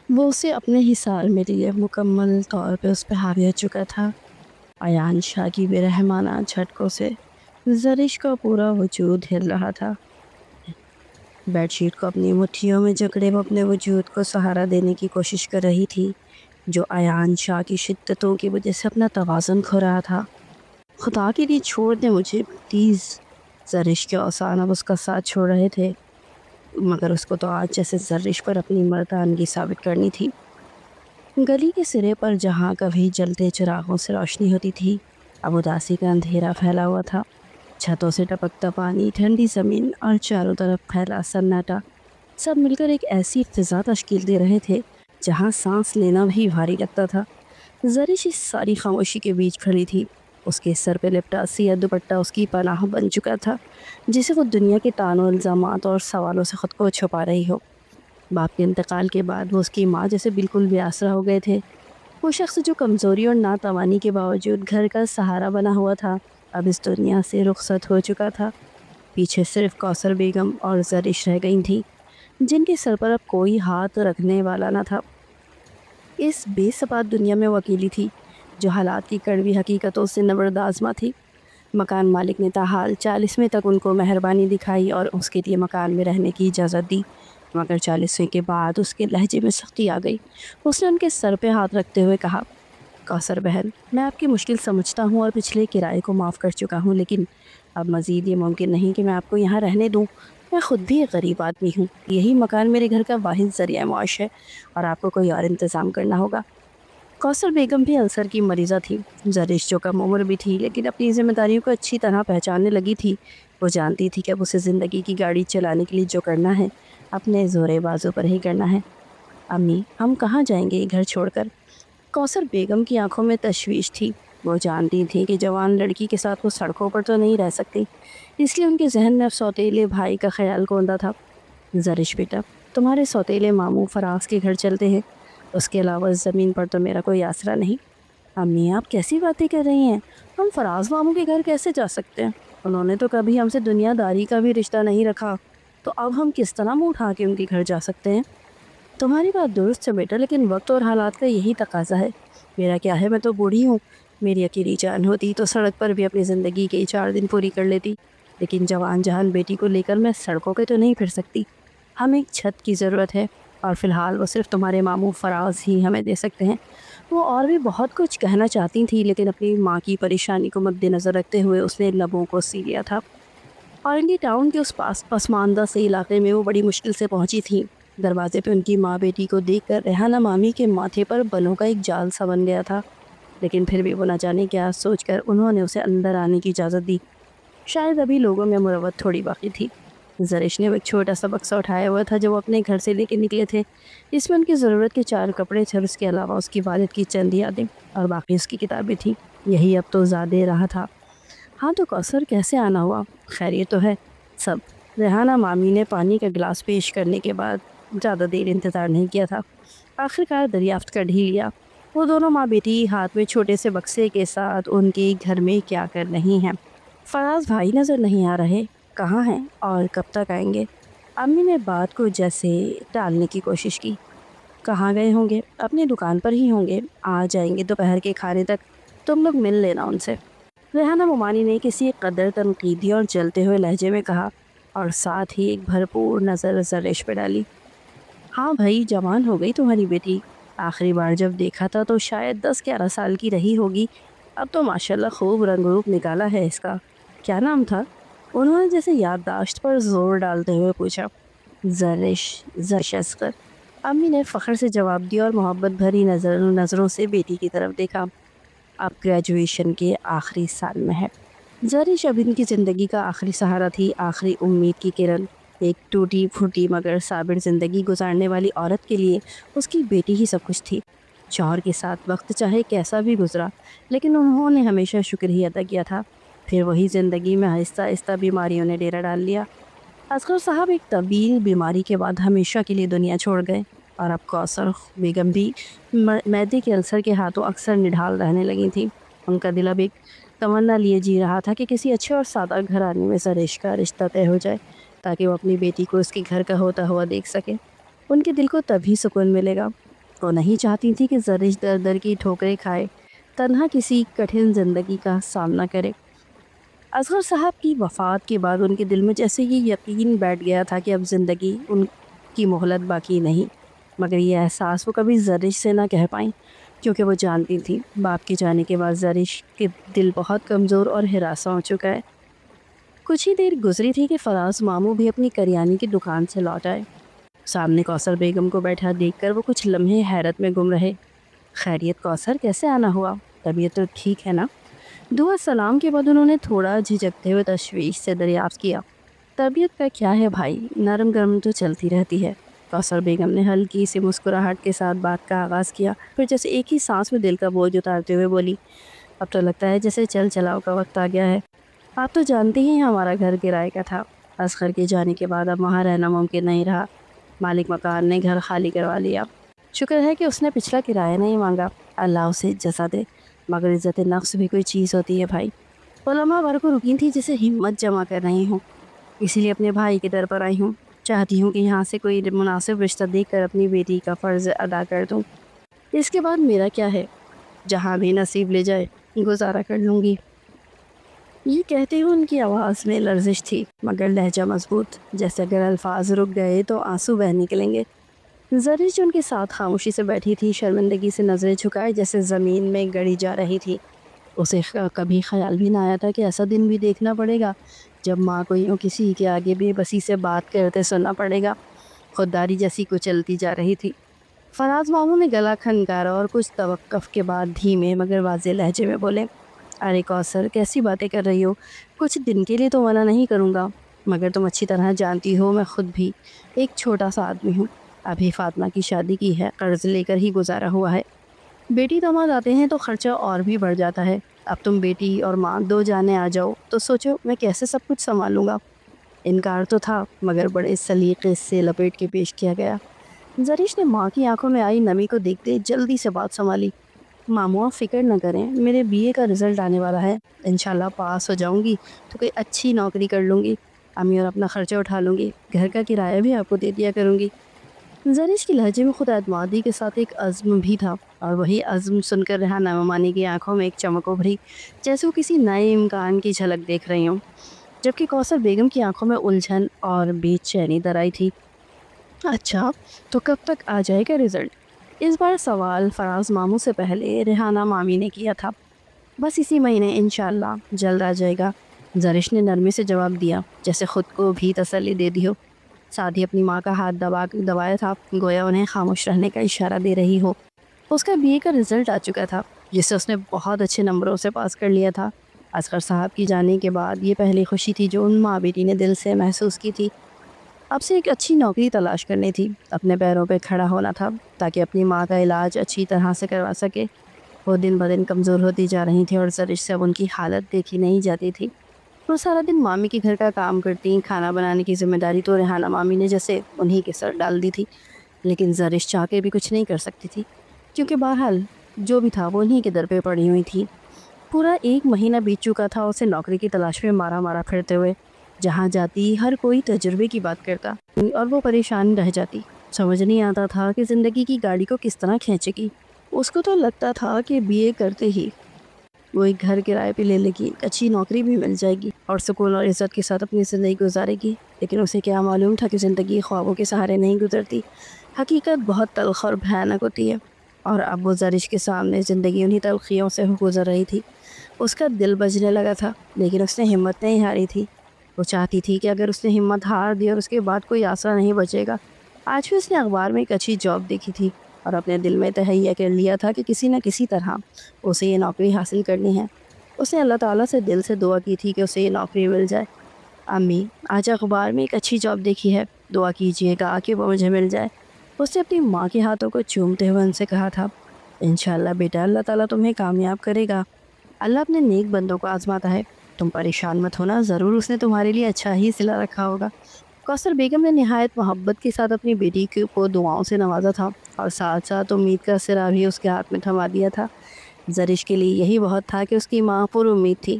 وہ اسے اپنے حصار میں لیے مکمل طور پہ اس پہ حاوی ہو چکا تھا۔ ایان شاہ کی بے رحمانہ جھٹکوں سے زرش کا پورا وجود ہل رہا تھا۔ بیڈ شیٹ کو اپنی مٹھیوں میں جکڑے وہ اپنے وجود کو سہارا دینے کی کوشش کر رہی تھی، جو ایان شاہ کی شدتوں کی وجہ سے اپنا توازن کھو رہا تھا۔ خدا کے لیے چھوڑ دیں مجھے پلیز۔ زرش کے اوسان اب اس کا ساتھ چھوڑ رہے تھے، مگر اس کو تو آج جیسے زرش پر اپنی مردانگی ثابت کرنی تھی۔ گلی کے سرے پر جہاں کبھی جلتے چراغوں سے روشنی ہوتی تھی، اب اداسی کا اندھیرا پھیلا ہوا تھا۔ چھتوں سے ٹپکتا پانی، ٹھنڈی زمین اور چاروں طرف پھیلا سناٹا، سب مل کر ایک ایسی فضا تشکیل دے رہے تھے جہاں سانس لینا بھی بھاری لگتا تھا۔ زرش اس ساری خاموشی کے بیچ کھڑی تھی۔ اس کے سر پہ لپٹا سیاہ دوپٹہ اس کی پناہ بن چکا تھا، جسے وہ دنیا کے طعنوں، الزامات اور سوالوں سے خود کو چھپا رہی ہو۔ باپ کے انتقال کے بعد وہ اس کی ماں جیسے بالکل بے آسرا ہو گئے تھے۔ وہ شخص جو کمزوری اور ناتوانی کے باوجود گھر کا سہارا بنا ہوا تھا، اب اس دنیا سے رخصت ہو چکا تھا۔ پیچھے صرف کوثر بیگم اور زرش رہ گئی تھیں، جن کے سر پر اب کوئی ہاتھ رکھنے والا نہ تھا۔ اس بے ثبات دنیا میں وہ اکیلی تھی، جو حالات کی کڑوی حقیقتوں سے نبرد آزما تھی۔ مکان مالک نے تاحال 40ویں تک ان کو مہربانی دکھائی اور اس کے لیے مکان میں رہنے کی اجازت دی، مگر 40ویں کے بعد اس کے لہجے میں سختی آ گئی۔ اس نے ان کے سر پہ ہاتھ رکھتے ہوئے کہا، کوثر بہن، میں آپ کی مشکل سمجھتا ہوں اور پچھلے کرائے کو معاف کر چکا ہوں، لیکن اب مزید یہ ممکن نہیں کہ میں آپ کو یہاں رہنے دوں۔ میں خود بھی ایک غریب آدمی ہوں، یہی مکان میرے گھر کا واحد ذریعہ معاش ہے اور آپ کو کوئی اور انتظام کرنا ہوگا۔ کوثر بیگم بھی السر کی مریضہ تھی۔ زرش جو کم عمر بھی تھی لیکن اپنی ذمہ داریوں کو اچھی طرح پہچاننے لگی تھی۔ وہ جانتی تھی کہ اب اسے زندگی کی گاڑی چلانے کے لیے جو کرنا ہے، اپنے زورے بازو پر ہی کرنا ہے۔ امی، ہم کہاں جائیں گے یہ گھر چھوڑ کر؟ کوثر بیگم کی آنکھوں میں تشویش تھی۔ وہ جانتی تھی کہ جوان لڑکی کے ساتھ وہ سڑکوں پر تو نہیں رہ سکتی، اس لیے ان کے ذہن میں اب سوتیلے بھائی کا خیال کوندا تھا۔ زرش بیٹا، تمہارے سوتیلے ماموں فراز کے گھر چلتے ہیں، اس کے علاوہ اس زمین پر تو میرا کوئی آسرا نہیں۔ امی، آپ کیسی باتیں کر رہی ہیں؟ ہم فراز ماموں کے گھر کیسے جا سکتے ہیں؟ انہوں نے تو کبھی ہم سے دنیا داری کا بھی رشتہ نہیں رکھا، تو اب ہم کس طرح منہ اٹھا کے ان کے گھر جا سکتے ہیں؟ تمہاری بات درست ہے بیٹا، لیکن وقت اور حالات کا یہی تقاضا ہے۔ میرا کیا ہے، میں تو بوڑھی ہوں، میری اکیلی جان ہوتی تو سڑک پر بھی اپنی زندگی کے 4 دن پوری کر لیتی، لیکن جوان جہان بیٹی کو لے کر میں سڑکوں پہ تو نہیں پھر سکتی۔ ہمیں ایک چھت کی ضرورت ہے، اور فی الحال وہ صرف تمہارے ماموں فراز ہی ہمیں دے سکتے ہیں۔ وہ اور بھی بہت کچھ کہنا چاہتی تھی، لیکن اپنی ماں کی پریشانی کو مد نظر رکھتے ہوئے اس نے لبوں کو سی لیا تھا۔ اورنگی ٹاؤن کے اس پسماندہ سے علاقے میں وہ بڑی مشکل سے پہنچی تھیں۔ دروازے پہ ان کی ماں بیٹی کو دیکھ کر ریحانہ مامی کے ماتھے پر بلوں کا ایک جال سا بن گیا تھا، لیکن پھر بھی وہ نہ جانے کیا سوچ کر انہوں نے اسے اندر آنے کی اجازت دی۔ شاید ابھی لوگوں میں مروت تھوڑی باقی تھی۔ زرش نے وہ ایک چھوٹا سا بکسا اٹھایا ہوا تھا جو وہ اپنے گھر سے لے کے نکلے تھے۔ اس میں ان کی ضرورت کے 4 کپڑے تھے اور اس کے علاوہ اس کی والد کی چند یادیں اور باقی اس کی کتابیں تھیں۔ یہی اب تو زیادہ رہا تھا۔ ہاں تو کوثر، کیسے آنا ہوا؟ خیریت تو ہے؟ سب۔ ریحانہ مامی نے پانی کا گلاس پیش کرنے کے بعد زیادہ دیر انتظار نہیں کیا تھا، آخرکار دریافت کر ہی لیا۔ وہ دونوں ماں بیٹی ہاتھ میں چھوٹے سے بکسے کے ساتھ ان کے گھر میں کیا کر رہی ہیں؟ فراز بھائی نظر نہیں آ رہے، کہاں ہیں اور کب تک آئیں گے؟ امی نے بات کو جیسے ٹالنے کی کوشش کی۔ کہاں گئے ہوں گے؟ اپنی دکان پر ہی ہوں گے، آ جائیں گے دوپہر کے کھانے تک، تم لوگ مل لینا ان سے۔ ریحانہ ممانی نے کسی قدر تنقیدی اور جلتے ہوئے لہجے میں کہا، اور ساتھ ہی ایک بھرپور نظر زرش پہ ڈالی۔ ہاں بھائی، جوان ہو گئی تمہاری بیٹی، آخری بار جب دیکھا تھا تو شاید 10-11 سال کی رہی ہوگی، اب تو ماشاءاللہ خوب رنگ روپ نکالا ہے اس کا۔ کیا نام تھا؟ انہوں نے جیسے یادداشت پر زور ڈالتے ہوئے پوچھا۔ زرش اصغر، امی نے فخر سے جواب دیا اور محبت بھری نظروں سے بیٹی کی طرف دیکھا۔ اب گریجویشن کے آخری سال میں ہے۔ زرش اب ان کی زندگی کا آخری سہارا تھی، آخری امید کی کرن۔ ایک ٹوٹی پھوٹی مگر صابر زندگی گزارنے والی عورت کے لیے اس کی بیٹی ہی سب کچھ تھی۔ شوہر کے ساتھ وقت چاہے کیسا بھی گزرا، لیکن انہوں نے ہمیشہ شکر ہی ادا کیا تھا۔ پھر وہی زندگی میں آہستہ آہستہ بیماریوں نے ڈیرا ڈال لیا۔ اصغر صاحب ایک طویل بیماری کے بعد ہمیشہ کے لیے دنیا چھوڑ گئے، اور اب کوثر بیگم بھی معدے کے السر کے ہاتھوں اکثر نڈھال رہنے لگی تھیں۔ ان کا دل اب ایک تمنا لیے جی رہا تھا کہ کسی اچھے اور سادہ گھرانے میں زرش کا رشتہ طے ہو جائے، تاکہ وہ اپنی بیٹی کو اس کے گھر کا ہوتا ہوا دیکھ سکے۔ ان کے دل کو تبھی سکون ملے گا وہ نہیں چاہتی تھی کہ زرش در در کی ٹھوکریں کھائے، تنہا کسی کٹھن زندگی کا سامنا کرے۔ اصغر صاحب کی وفات کے بعد ان کے دل میں جیسے یہ یقین بیٹھ گیا تھا کہ اب زندگی ان کی مہلت باقی نہیں، مگر یہ احساس وہ کبھی زرش سے نہ کہہ پائیں، کیونکہ وہ جانتی تھی باپ کے جانے کے بعد زرش کے دل بہت کمزور اور ہراساں ہو چکا ہے۔ کچھ ہی دیر گزری تھی کہ فراز ماموں بھی اپنی کریانے کی دکان سے لوٹ آئے۔ سامنے کوثر بیگم کو بیٹھا دیکھ کر وہ کچھ لمحے حیرت میں گم رہے۔ خیریت کوثر، کیسے آنا ہوا؟ طبیعت تو ٹھیک ہے نا؟ دعا سلام کے بعد انہوں نے تھوڑا جھجکتے ہوئے تشویش سے دریافت کیا۔ طبیعت کا کیا ہے بھائی، نرم گرم تو چلتی رہتی ہے۔ کوثر بیگم نے ہلکی سی مسکراہٹ کے ساتھ بات کا آغاز کیا، پھر جیسے ایک ہی سانس میں دل کا بوجھ اتارتے ہوئے بولی، اب تو لگتا ہے جیسے چل چلاؤ کا وقت آ گیا ہے۔ آپ تو جانتے ہی ہمارا گھر کرائے کا تھا، اصغر کے جانے کے بعد اب وہاں رہنا ممکن نہیں رہا۔ مالک مکان نے گھر خالی کروا لیا۔ شکر ہے کہ اس نے پچھلا کرایہ نہیں مانگا، اللہ اسے جزا دے، مگر عزت نفس بھی کوئی چیز ہوتی ہے بھائی۔ علماء بھر کو رکین تھی جسے ہمت جمع کر رہی ہوں، اسی لیے اپنے بھائی کے در پر آئی ہوں۔ چاہتی ہوں کہ یہاں سے کوئی مناسب رشتہ دیکھ کر اپنی بیٹی کا فرض ادا کر دوں۔ اس کے بعد میرا کیا ہے، جہاں بھی نصیب لے جائے گزارا کر لوں گی۔ یہ کہتے ہوئے ان کی آواز میں لرزش تھی، مگر لہجہ مضبوط، جیسے اگر الفاظ رک گئے تو آنسو بہہ نکلیں گے۔ زرش جو ان کے ساتھ خاموشی سے بیٹھی تھی، شرمندگی سے نظریں جھکائے جیسے زمین میں گڑی جا رہی تھی۔ اسے کبھی خیال بھی نہ آیا تھا کہ ایسا دن بھی دیکھنا پڑے گا جب ماں کو یوں کسی کے آگے بے بسی سے بات کرتے سننا پڑے گا۔ خودداری جیسی کچلتی جا رہی تھی۔ فراز ماموں نے گلا کھنکارا اور کچھ توقف کے بعد دھیمے مگر واضح لہجے میں بولے، ارے کوثر، کیسی باتیں کر رہی ہو؟ کچھ دن کے لیے تو منع نہیں کروں گا، مگر تم اچھی طرح جانتی ہو میں خود بھی ایک چھوٹا سا آدمی ہوں۔ ابھی فاطمہ کی شادی کی ہے، قرض لے کر ہی گزارا ہوا ہے۔ بیٹی داماد آتے ہیں تو خرچہ اور بھی بڑھ جاتا ہے۔ اب تم بیٹی اور ماں دو جانے آ جاؤ تو سوچو میں کیسے سب کچھ سنبھالوں گا۔ انکار تو تھا، مگر بڑے سلیقے سے لپیٹ کے پیش کیا گیا۔ زرش نے ماں کی آنکھوں میں آئی نمی کو دیکھتے جلدی سے بات سنبھالی، ماموں آپ فکر نہ کریں، میرے BA کا رزلٹ آنے والا ہے، انشاءاللہ پاس ہو جاؤں گی تو کوئی اچھی نوکری کر لوں گی، امی اور اپنا خرچہ اٹھا لوں گی، گھر کا کرایہ بھی آپ کو دے دیا کروں گی۔ زرش کی لہجے میں خود اعتمادی کے ساتھ ایک عزم بھی تھا، اور وہی عزم سن کر ریحانہ ممانی کی آنکھوں میں ایک چمک ابھری، جیسے وہ کسی نئے امکان کی جھلک دیکھ رہی ہوں، جبکہ کوثر بیگم کی آنکھوں میں الجھن اور بے چینی در آئی تھی۔ اچھا، تو کب تک آ جائے گا رزلٹ؟ اس بار سوال فراز ماموں سے پہلے ریحانہ مامی نے کیا تھا۔ بس اسی مہینے انشاءاللہ جلد آ جائے گا، زرش نے نرمی سے جواب دیا، جیسے خود کو بھی تسلی دے دی ہو۔ ساتھ ہی اپنی ماں کا ہاتھ دبایا تھا، گویا انہیں خاموش رہنے کا اشارہ دے رہی ہو۔ اس کا BA کا رزلٹ آ چکا تھا، جسے اس نے بہت اچھے نمبروں سے پاس کر لیا تھا۔ اصغر صاحب کی جانے کے بعد یہ پہلی خوشی تھی جو ان ماں بیٹی نے دل سے محسوس کی تھی۔ اب سے ایک اچھی نوکری تلاش کرنی تھی، اپنے پیروں پہ کھڑا ہونا تھا تاکہ اپنی ماں کا علاج اچھی طرح سے کروا سکے۔ وہ دن بدن کمزور ہوتی جا رہی تھی اور زرش سے اب ان کی حالت دیکھی نہیں جاتی تھی۔ وہ سارا دن مامی کے گھر کا کام کرتی، کھانا بنانے کی ذمہ داری تو ریحانہ مامی نے جیسے انہی کے سر ڈال دی تھی، لیکن زرش چاہ کے بھی کچھ نہیں کر سکتی تھی، کیونکہ بہرحال جو بھی تھا وہ انہی کے در پہ پڑی ہوئی تھی۔ پورا 1 مہینہ بیت چکا تھا اسے نوکری کی تلاش میں مارا پھرتے ہوئے۔ جہاں جاتی ہر کوئی تجربے کی بات کرتا اور وہ پریشان رہ جاتی۔ سمجھ نہیں آتا تھا کہ زندگی کی گاڑی کو کس طرح کھینچے گی۔ اس کو تو لگتا تھا کہ BA کرتے ہی وہ ایک گھر کرائے پہ لے لے گی، ایک اچھی نوکری بھی مل جائے گی اور سکون اور عزت کے ساتھ اپنی زندگی گزارے گی، لیکن اسے کیا معلوم تھا کہ زندگی خوابوں کے سہارے نہیں گزرتی، حقیقت بہت تلخ اور بھیانک ہوتی ہے۔ اور اب وہ زرش کے سامنے زندگی انہی تلخیوں سے گزر رہی تھی۔ اس کا دل بجنے لگا تھا، لیکن اس نے ہمت نہیں ہاری تھی۔ وہ چاہتی تھی کہ اگر اس نے ہمت ہار دی اور اس کے بعد کوئی آسرا نہیں بچے گا۔ آج بھی اس نے اخبار میں ایک اچھی جاب دیکھی تھی اور اپنے دل میں تہیہ کر لیا تھا کہ کسی نہ کسی طرح اسے یہ نوکری حاصل کرنی ہے۔ اس نے اللہ تعالیٰ سے دل سے دعا کی تھی کہ اسے یہ نوکری مل جائے۔ امی، آج اخبار میں ایک اچھی جاب دیکھی ہے، دعا کیجیے گا کہ وہ مجھے مل جائے۔ اس نے اپنی ماں کے ہاتھوں کو چومتے ہوئے ان سے کہا تھا، انشاءاللہ بیٹا، اللہ تعالیٰ تمہیں کامیاب کرے گا۔ اللہ اپنے نیک بندوں کو آزماتا ہے، تم پریشان مت ہونا، ضرور اس نے تمہارے لیے اچھا ہی صلہ رکھا ہوگا۔ کوثر بیگم نے نہایت محبت کے ساتھ اپنی بیٹی کو دعاؤں سے نوازا تھا اور ساتھ ساتھ امید کا سرا بھی اس کے ہاتھ میں تھما دیا تھا۔ زرش کے لیے یہی بہت تھا کہ اس کی ماں پر امید تھی۔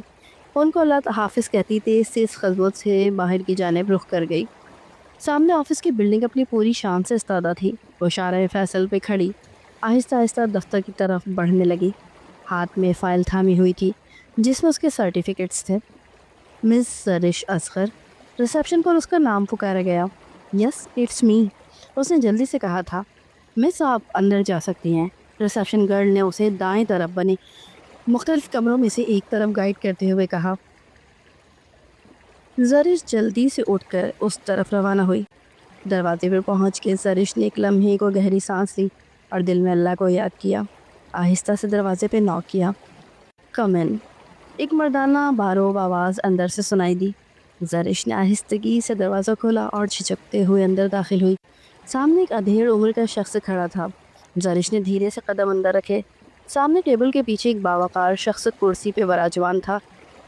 ان کو اللہ حافظ کہتی تیز سے اس خلوت سے باہر کی جانب رخ کر گئی۔ سامنے آفس کی بلڈنگ اپنی پوری شان سے استادہ تھی۔ وہ شارع فیصل پہ کھڑی آہستہ آہستہ دفتر کی طرف بڑھنے لگی۔ ہاتھ میں فائل تھامی ہوئی تھی جس میں اس کے سرٹیفکیٹس تھے۔ مس زرش اصغر۔ ریسیپشن پر اس کا نام پکارا گیا۔ یس اٹس می، اس نے جلدی سے کہا تھا۔ مس آپ اندر جا سکتی ہیں۔ ریسیپشن گرل نے اسے دائیں طرف بنے مختلف کمروں میں سے ایک طرف گائیڈ کرتے ہوئے کہا۔ زرش جلدی سے اٹھ کر اس طرف روانہ ہوئی۔ دروازے پر پہنچ کے زرش نے ایک لمحے کو گہری سانس لی اور دل میں اللہ کو یاد کیا۔ آہستہ سے دروازے پہ نوک کیا۔ کم ان، ایک مردانہ باروب آواز اندر سے سنائی دی۔ زرش نے آہستگی سے دروازہ کھولا اور جھجکتے ہوئے اندر داخل ہوئی۔ سامنے ایک ادھیڑ عمر کا شخص کھڑا تھا۔ زرش نے دھیرے سے قدم اندر رکھے۔ سامنے ٹیبل کے پیچھے ایک باوقار شخص کرسی پہ براجمان تھا۔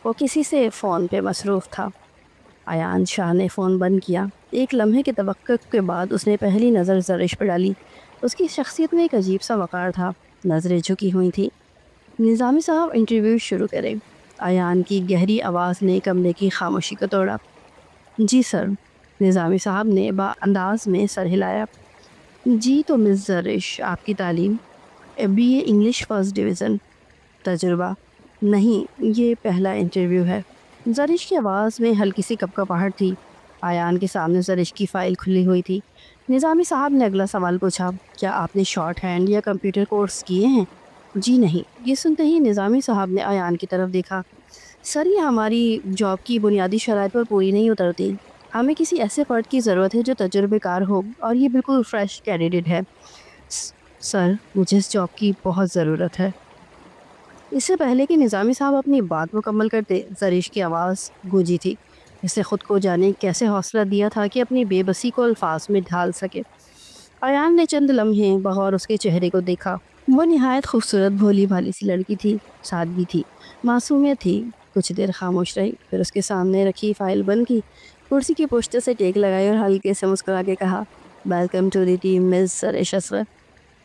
وہ کسی سے فون پہ مصروف تھا۔ ایان شاہ نے فون بند کیا۔ ایک لمحے کے توقف کے بعد اس نے پہلی نظر زرش پہ ڈالی۔ اس کی شخصیت میں ایک عجیب سا وقار تھا۔ نظریں جھکی ہوئی تھیں۔ نظامی صاحب انٹرویو شروع کریں۔ ایان کی گہری آواز نے کمرے کی خاموشی کو توڑا۔ جی سر، نظامی صاحب نے با انداز میں سر ہلایا۔ جی تو مس زرش، آپ کی تعلیم؟ BA English first division. تجربہ؟ نہیں، یہ پہلا انٹرویو ہے۔ زرش کی آواز میں ہلکی سی کپکپاہٹ تھی۔ ایان کے سامنے زرش کی فائل کھلی ہوئی تھی۔ نظامی صاحب نے اگلا سوال پوچھا۔ کیا آپ نے شارٹ ہینڈ یا کمپیوٹر کورس کیے ہیں؟ جی نہیں۔ یہ سنتے ہی نظامی صاحب نے ایان کی طرف دیکھا۔ سر، یہ ہماری جاب کی بنیادی شرائط پر پوری نہیں اترتی۔ ہمیں کسی ایسے فرد کی ضرورت ہے جو تجربے کار ہو، اور یہ بالکل فریش کینڈیڈیٹ ہے۔ سر، مجھے اس جاب کی بہت ضرورت ہے۔ اس سے پہلے کہ نظامی صاحب اپنی بات مکمل کرتے، زرش کی آواز گونجی تھی۔ اسے خود کو جانے کیسے حوصلہ دیا تھا کہ اپنی بے بسی کو الفاظ میں ڈھال سکے۔ ایان نے چند لمحے بغور اس کے چہرے کو دیکھا۔ وہ نہایت خوبصورت بھولی بھالی سی لڑکی تھی۔ سادگی تھی، معصومیت تھی۔ کچھ دیر خاموش رہی، پھر اس کے سامنے رکھی فائل بند کی، کرسی کی پشت سے ٹیک لگائی اور ہلکے سے مسکرا کے کہا، ویلکم ٹو دی ٹیم مس زرش اصغر۔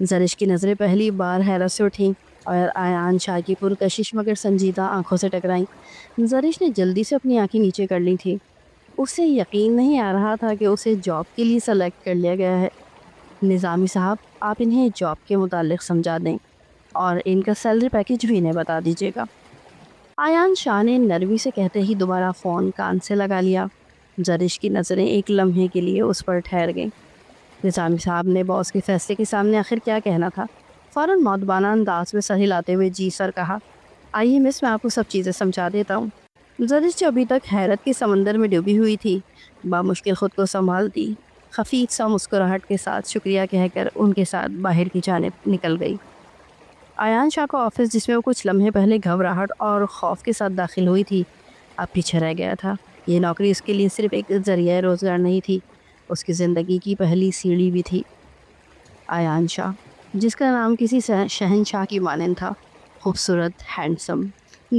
زرش کی نظریں پہلی بار حیرت سے اٹھیں اور ایان شاہ کی پرکشش مگر سنجیدہ آنکھوں سے ٹکرائیں۔ زرش نے جلدی سے اپنی آنکھیں نیچے کر لی تھی۔ اسے یقین نہیں آ رہا تھا کہ اسے جاب کے لیے سلیکٹ کر لیا گیا ہے۔ نظامی صاحب، آپ انہیں جاب کے متعلق سمجھا دیں اور ان کا سیلری پیکیج بھی انہیں بتا دیجیے گا۔ ایان شاہ نے نرمی سے کہتے ہی دوبارہ فون کان سے لگا لیا۔ زرش کی نظریں ایک لمحے کے لیے اس پر ٹھہر گئیں۔ نظامی صاحب نے باس کے فیصلے کے سامنے آخر کیا کہنا تھا۔ فوراً مؤدبانہ انداز میں سر ہلاتے ہوئے جی سر کہا۔ آئیے مس، میں آپ کو سب چیزیں سمجھا دیتا ہوں۔ زرش جو ابھی تک حیرت کے سمندر میں ڈوبی ہوئی تھی، بامشکل خود کو سنبھالتی خفیف سا مسکراہٹ کے ساتھ شکریہ کہہ کر ان کے ساتھ باہر کی جانب نکل گئی۔ ایان شاہ کا آفس، جس میں وہ کچھ لمحے پہلے گھبراہٹ اور خوف کے ساتھ داخل ہوئی تھی، اب پیچھے رہ گیا تھا۔ یہ نوکری اس کے لیے صرف ایک ذریعہ روزگار نہیں تھی، اس کی زندگی کی پہلی سیڑھی بھی تھی۔ ایان شاہ، جس کا نام کسی شہنشاہ کی مانند تھا، خوبصورت، ہینڈسم،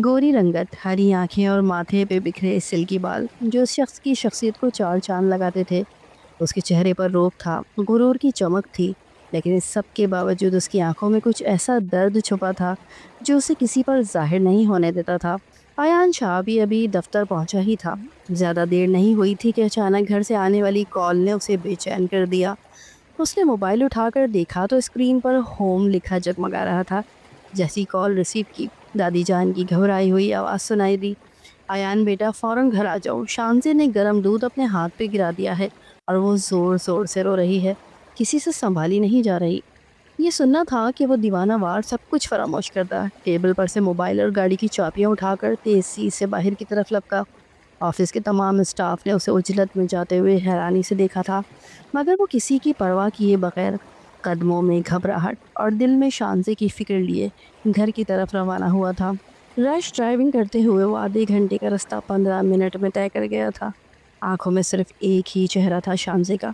گوری رنگت، ہری آنکھیں اور ماتھے پہ بکھرے سلکی بال جو اس شخص کی شخصیت کو چار چاند لگاتے تھے۔ اس کے چہرے پر روب تھا، غرور کی چمک تھی، لیکن اس سب کے باوجود اس کی آنکھوں میں کچھ ایسا درد چھپا تھا جو اسے کسی پر ظاہر نہیں ہونے دیتا تھا۔ ایان شاہ بھی ابھی دفتر پہنچا ہی تھا۔ زیادہ دیر نہیں ہوئی تھی کہ اچانک گھر سے آنے والی کال نے اسے بے چین کر دیا۔ اس نے موبائل اٹھا کر دیکھا تو اسکرین پر ہوم لکھا جگمگا رہا تھا۔ جیسی کال ریسیو کی، دادی جان کی گھبرائی ہوئی آواز سنائی دی۔ ایان بیٹا، فوراً گھر آ جاؤ، شانزے نے گرم دودھ اپنے ہاتھ پہ گرا دیا ہے اور وہ زور زور سے رو رہی ہے، کسی سے سنبھالی نہیں جا رہی۔ یہ سننا تھا کہ وہ دیوانہ وار سب کچھ فراموش کرتا۔ ٹیبل پر سے موبائل اور گاڑی کی چابیاں اٹھا کر تیزی سے باہر کی طرف لپکا۔ آفس کے تمام اسٹاف نے اسے اجلت میں جاتے ہوئے حیرانی سے دیکھا تھا، مگر وہ کسی کی پرواہ کیے بغیر قدموں میں گھبراہٹ اور دل میں شانزے کی فکر لیے گھر کی طرف روانہ ہوا تھا۔ رش ڈرائیونگ کرتے ہوئے وہ آدھے گھنٹے کا رستہ 15 منٹ میں طے کر گیا تھا۔ آنکھوں میں صرف ایک ہی چہرہ تھا، شانزے کا۔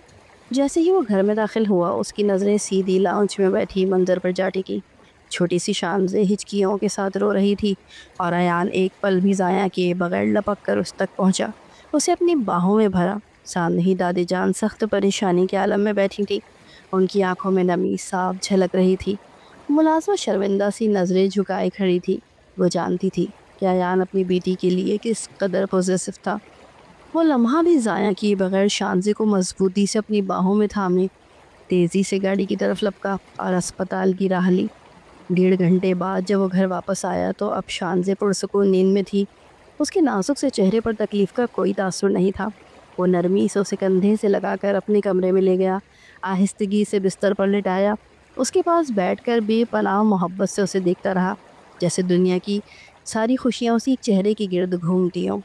جیسے ہی وہ گھر میں داخل ہوا، اس کی نظریں سیدھی لاؤنج میں بیٹھی منظر پر جا ٹکی۔ چھوٹی سی شانزے ہچکیوں کے ساتھ رو رہی تھی اور ایان ایک پل بھی ضائع کیے بغیر لپک کر اس تک پہنچا، اسے اپنی باہوں میں بھرا۔ سامنے ہی دادی جان سخت پریشانی کے عالم میں بیٹھی تھی، ان کی آنکھوں میں نمی صاف جھلک رہی تھی۔ ملازمہ شرمندہ سی نظریں جھکائے کھڑی تھی۔ وہ جانتی تھی کہ ایان اپنی بیٹی کے لیے کس قدر پوزیسو تھا۔ وہ لمحہ بھی ضائع کیے بغیر شانزے کو مضبوطی سے اپنی باہوں میں تھامے تیزی سے گاڑی کی طرف لپکا اور اسپتال کی راہ لی۔ 1.5 گھنٹے بعد جب وہ گھر واپس آیا تو اب شانزے پرسکون نیند میں تھی۔ اس کے نازک سے چہرے پر تکلیف کا کوئی تاثر نہیں تھا۔ وہ نرمی سے اسے کندھے سے لگا کر اپنے کمرے میں لے گیا، آہستگی سے بستر پر لٹایا، اس کے پاس بیٹھ کر بے پناہ محبت سے اسے دیکھتا رہا، جیسے دنیا کی ساری خوشیاں اسی ایک چہرے کے گرد گھومتی ہوں۔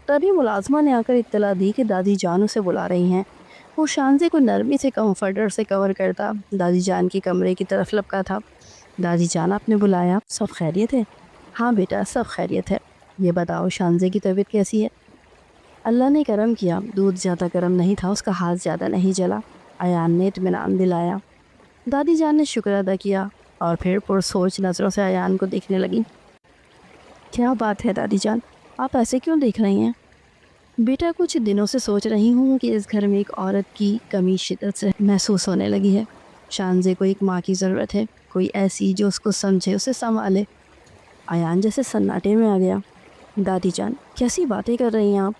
تبھی ملازمہ نے آ کر اطلاع دی کہ دادی جان اسے بلا رہی ہیں۔ وہ شانزے کو نرمی سے کمفرٹر سے کور کرتا دادی جان کے کمرے کی طرف لپکا تھا۔ دادی جان، آپ نے بلایا، سب خیریت ہے؟ ہاں بیٹا، سب خیریت ہے۔ یہ بتاؤ شانزے کی طبیعت کیسی ہے؟ اللہ نے کرم کیا، دودھ زیادہ گرم نہیں تھا، اس کا ہاتھ زیادہ نہیں جلا، ایان نے اطمینان دلایا۔ دادی جان نے شکر ادا کیا اور پھر پرسوچ نظروں سے ایان کو دیکھنے لگی۔ کیا بات ہے دادی جان، آپ ایسے کیوں دیکھ رہی ہیں؟ بیٹا، کچھ دنوں سے سوچ رہی ہوں کہ اس گھر میں ایک عورت کی کمی شدت سے محسوس ہونے لگی ہے۔ شانزے کو ایک ماں کی ضرورت ہے، کوئی ایسی جو اس کو سمجھے، اسے سنبھالے۔ ایان جیسے سناٹے میں آ گیا۔ دادی جان، کیسی باتیں کر رہی ہیں آپ؟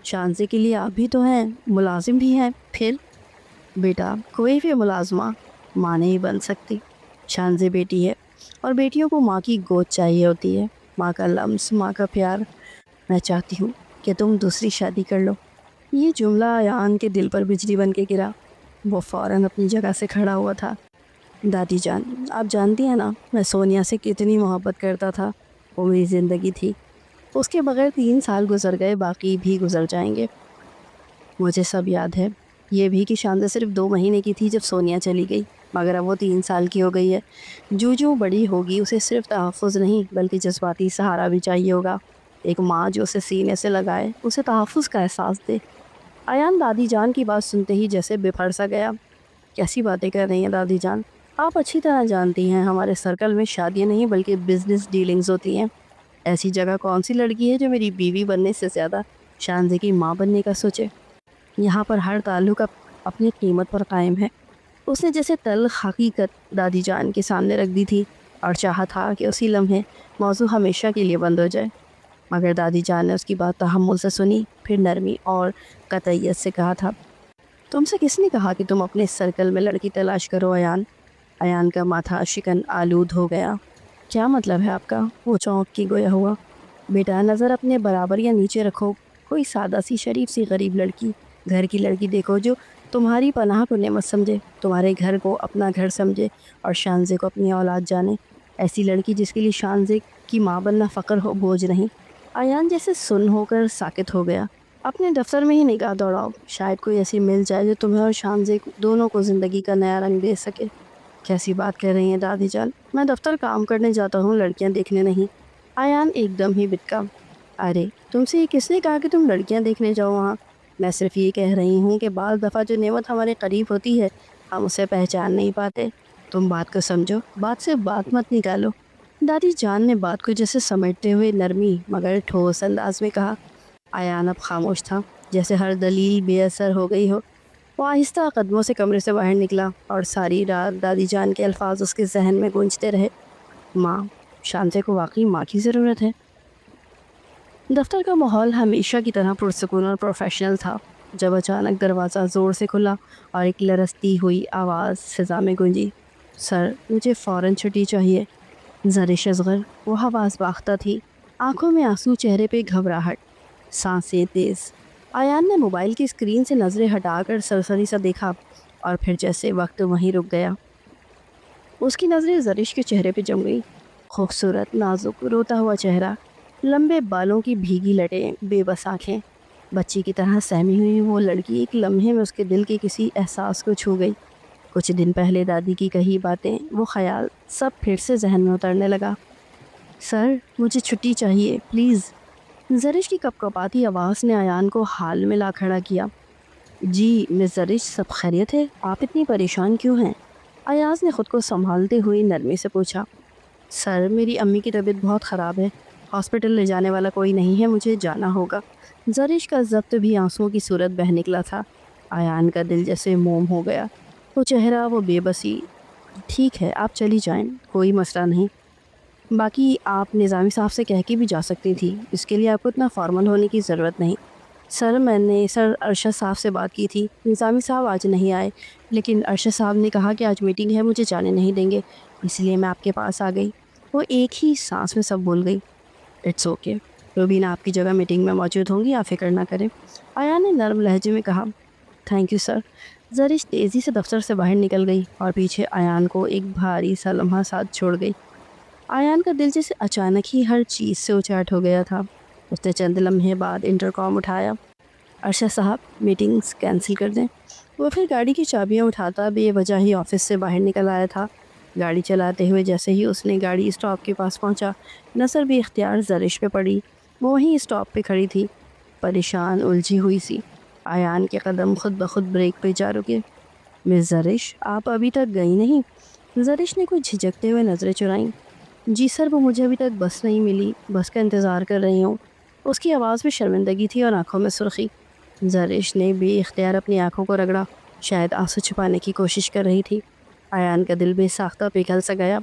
شانزے کے لیے آپ بھی تو ہیں، ملازم بھی ہیں۔ پھر بیٹا، کوئی بھی ملازمہ ماں نہیں بن سکتی۔ شانزے بیٹی ہے اور بیٹیوں کو ماں کی گود چاہیے ہوتی ہے، ماں کا لمس، ماں کا پیار۔ میں چاہتی ہوں کہ تم دوسری شادی کر لو۔ یہ جملہ ایان کے دل پر بجلی بن کے گرا۔ وہ فوراً اپنی جگہ سے کھڑا ہوا تھا۔ دادی جان، آپ جانتی ہیں نا میں سونیا سے کتنی محبت کرتا تھا، وہ میری زندگی تھی۔ اس کے بغیر 3 سال گزر گئے، باقی بھی گزر جائیں گے۔ مجھے سب یاد ہے، یہ بھی کہ شانزے صرف 2 مہینے کی تھی جب سونیا چلی گئی، مگر اب وہ 3 سال کی ہو گئی ہے۔ جو بڑی ہوگی اسے صرف تحفظ نہیں بلکہ جذباتی سہارا بھی چاہیے ہوگا، ایک ماں جو اسے سینے سے لگائے، اسے تحفظ کا احساس دے۔ ایان دادی جان کی بات سنتے ہی جیسے بفر سا گیا۔ کیسی باتیں کر رہی ہیں دادی جان؟ آپ اچھی طرح جانتی ہیں ہمارے سرکل میں شادیاں نہیں بلکہ بزنس ڈیلنگز ہوتی ہیں۔ ایسی جگہ کون سی لڑکی ہے جو میری بیوی بننے سے زیادہ شانزے کی ماں بننے کا سوچے؟ یہاں پر ہر تعلق اپنی قیمت پر قائم ہے۔ اس نے جیسے تلخ حقیقت دادی جان کے سامنے رکھ دی تھی اور چاہا تھا کہ اسی لمحے موضوع ہمیشہ کے لیے بند ہو جائے، مگر دادی جان نے اس کی بات تحمل سے سنی، پھر نرمی اور قطعیت سے کہا تھا، تم سے کس نے کہا کہ تم اپنے سرکل میں لڑکی تلاش کرو ایان؟ ایان کا ماتھا شکن آلود ہو گیا۔ کیا مطلب ہے آپ کا؟ وہ چونک کی گویا ہوا۔ بیٹا، نظر اپنے برابر یا نیچے رکھو، کوئی سادہ سی شریف سی غریب لڑکی، گھر کی لڑکی دیکھو جو تمہاری پناہ کو نعمت سمجھے، تمہارے گھر کو اپنا گھر سمجھے اور شانزے کو اپنی اولاد جانے۔ ایسی لڑکی جس کے لیے شانزے کی ماں بننا فخر ہو، بوجھ نہیں۔ ایان جیسے سن ہو کر ساکت ہو گیا۔ اپنے دفتر میں ہی نگاہ دوڑاؤ، شاید کوئی ایسی مل جائے جو تمہیں اور شانزے دونوں کو زندگی کا نیا رنگ دے سکے۔ کیسی بات کر رہی ہیں دادی جان؟ میں دفتر کام کرنے جاتا ہوں، لڑکیاں دیکھنے نہیں۔ ایان ایک دم ہی بتکا۔ ارے تم سے یہ کس نے کہا کہ تم لڑکیاں دیکھنے جاؤ وہاں؟ میں صرف یہ کہہ رہی ہوں کہ بعض دفعہ جو نعمت ہمارے قریب ہوتی ہے ہم اسے پہچان نہیں پاتے۔ تم بات کو سمجھو، بات سے بات مت نکالو۔ دادی جان نے بات کو جیسے سمیٹتے ہوئے نرمی مگر ٹھوس انداز میں کہا۔ ایان اب خاموش تھا، جیسے ہر دلیل بے اثر ہو گئی ہو۔ وہ آہستہ قدموں سے کمرے سے باہر نکلا اور ساری رات دادی جان کے الفاظ اس کے ذہن میں گونجتے رہے۔ ماں، شانزے کو واقعی ماں کی ضرورت ہے۔ دفتر کا ماحول ہمیشہ کی طرح پرسکون اور پروفیشنل تھا، جب اچانک دروازہ زور سے کھلا اور ایک لرزتی ہوئی آواز فضا میں گونجی، سر، مجھے فوراً چھٹی چاہیے۔ زرش اصغر، وہ آواز باختہ تھی، آنکھوں میں آنسو، چہرے پہ گھبراہٹ، سانسیں تیز۔ ایان نے موبائل کی اسکرین سے نظریں ہٹا کر سرسری سا دیکھا اور پھر جیسے وقت وہیں رک گیا۔ اس کی نظریں زرش کے چہرے پہ جم گئی، خوبصورت، نازک، روتا ہوا چہرہ، لمبے بالوں کی بھیگی لٹیں، بے بس آنکھیں۔ بچی کی طرح سہمی ہوئی وہ لڑکی ایک لمحے میں اس کے دل کے کسی احساس کو چھو گئی۔ کچھ دن پہلے دادی کی کہی باتیں، وہ خیال، سب پھر سے ذہن میں اترنے لگا۔ سر، مجھے چھٹی چاہیے پلیز۔ زرش کی کپکپاتی آواز نے ایان کو حال میں لا کھڑا کیا۔ جی مس زرش، سب خیریت ہے؟ آپ اتنی پریشان کیوں ہیں؟ ایاز نے خود کو سنبھالتے ہوئے نرمی سے پوچھا۔ سر، میری امی کی طبیعت بہت خراب ہے، ہاسپٹل لے جانے والا کوئی نہیں ہے، مجھے جانا ہوگا۔ زرش کا ضبط بھی آنسوؤں کی صورت بہہ نکلا تھا۔ ایان کا دل جیسے موم ہو گیا، وہ چہرہ، وہ بے بسی۔ ٹھیک ہے، آپ چلی جائیں، کوئی مسئلہ نہیں۔ باقی آپ نظامی صاحب سے کہہ کے بھی جا سکتی تھی، اس کے لیے آپ کو اتنا فارمل ہونے کی ضرورت نہیں۔ سر میں نے سر ارشد صاحب سے بات کی تھی، نظامی صاحب آج نہیں آئے، لیکن ارشد صاحب نے کہا کہ آج میٹنگ ہے، مجھے جانے نہیں دیں گے، اس لیے میں آپ کے پاس آ گئی۔ وہ ایک ہی سانس میں سب بول گئی۔ اٹس اوکے، روبینہ آپ کی جگہ میٹنگ میں موجود ہوں گی، آپ فکر نہ کریں، آیا نے نرم لہجے میں کہا۔ Thank you sir. زرش تیزی سے دفتر سے باہر نکل گئی اور پیچھے ایان کو ایک بھاری سا لمحہ ساتھ چھوڑ گئی۔ ایان کا دل جیسے اچانک ہی ہر چیز سے اچاٹ ہو گیا تھا۔ اس نے چند لمحے بعد انٹرکام اٹھایا۔ ارشد صاحب میٹنگز کینسل کر دیں۔ وہ پھر گاڑی کی چابیاں اٹھاتا بے وجہ ہی آفس سے باہر نکل آیا تھا۔ گاڑی چلاتے ہوئے جیسے ہی اس نے گاڑی اسٹاپ کے پاس پہنچا، نظر بھی اختیار زرش پہ پڑی۔ وہ وہیں اسٹاپ پہ کھڑی تھی، پریشان الجھی ہوئی سی۔ ایان کے قدم خود بخود بریک پہ جا رکے۔ مس زرش، آپ ابھی تک گئی نہیں؟ زرش نے کچھ جھجکتے ہوئے نظریں چرائیں۔ جی سر، وہ مجھے ابھی تک بس نہیں ملی، بس کا انتظار کر رہی ہوں۔ اس کی آواز میں شرمندگی تھی اور آنکھوں میں سرخی۔ زرش نے بے اختیار اپنی آنکھوں کو رگڑا، شاید آنسو چھپانے کی کوشش کر رہی تھی۔ ایان کا دل بے ساختہ پگھل سا گیا۔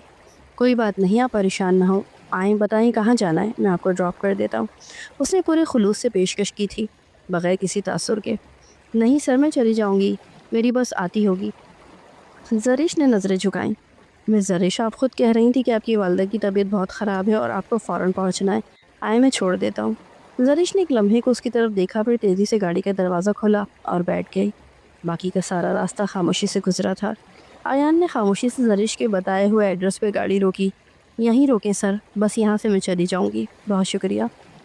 کوئی بات نہیں، آپ پریشان نہ ہوں، آئیں بتائیں کہاں جانا ہے، میں آپ کو ڈراپ کر دیتا ہوں۔ اس نے پورے خلوص سے پیشکش کی تھی، بغیر کسی تاثر کے۔ نہیں سر، میں چلی جاؤں گی، میری بس آتی ہوگی۔ زرش نے نظریں جھکائیں۔ مس زرش، آپ خود کہہ رہی تھی کہ آپ کی والدہ کی طبیعت بہت خراب ہے اور آپ کو فوراً پہنچنا ہے، آئے میں چھوڑ دیتا ہوں۔ زرش نے ایک لمحے کو اس کی طرف دیکھا، پھر تیزی سے گاڑی کا دروازہ کھولا اور بیٹھ گئی۔ باقی کا سارا راستہ خاموشی سے گزرا تھا۔ ایان نے خاموشی سے زرش کے بتائے ہوئے ایڈریس پہ گاڑی روکی۔ یہیں روکیں سر، بس یہاں سے میں چلی جاؤں گی، بہت شکریہ،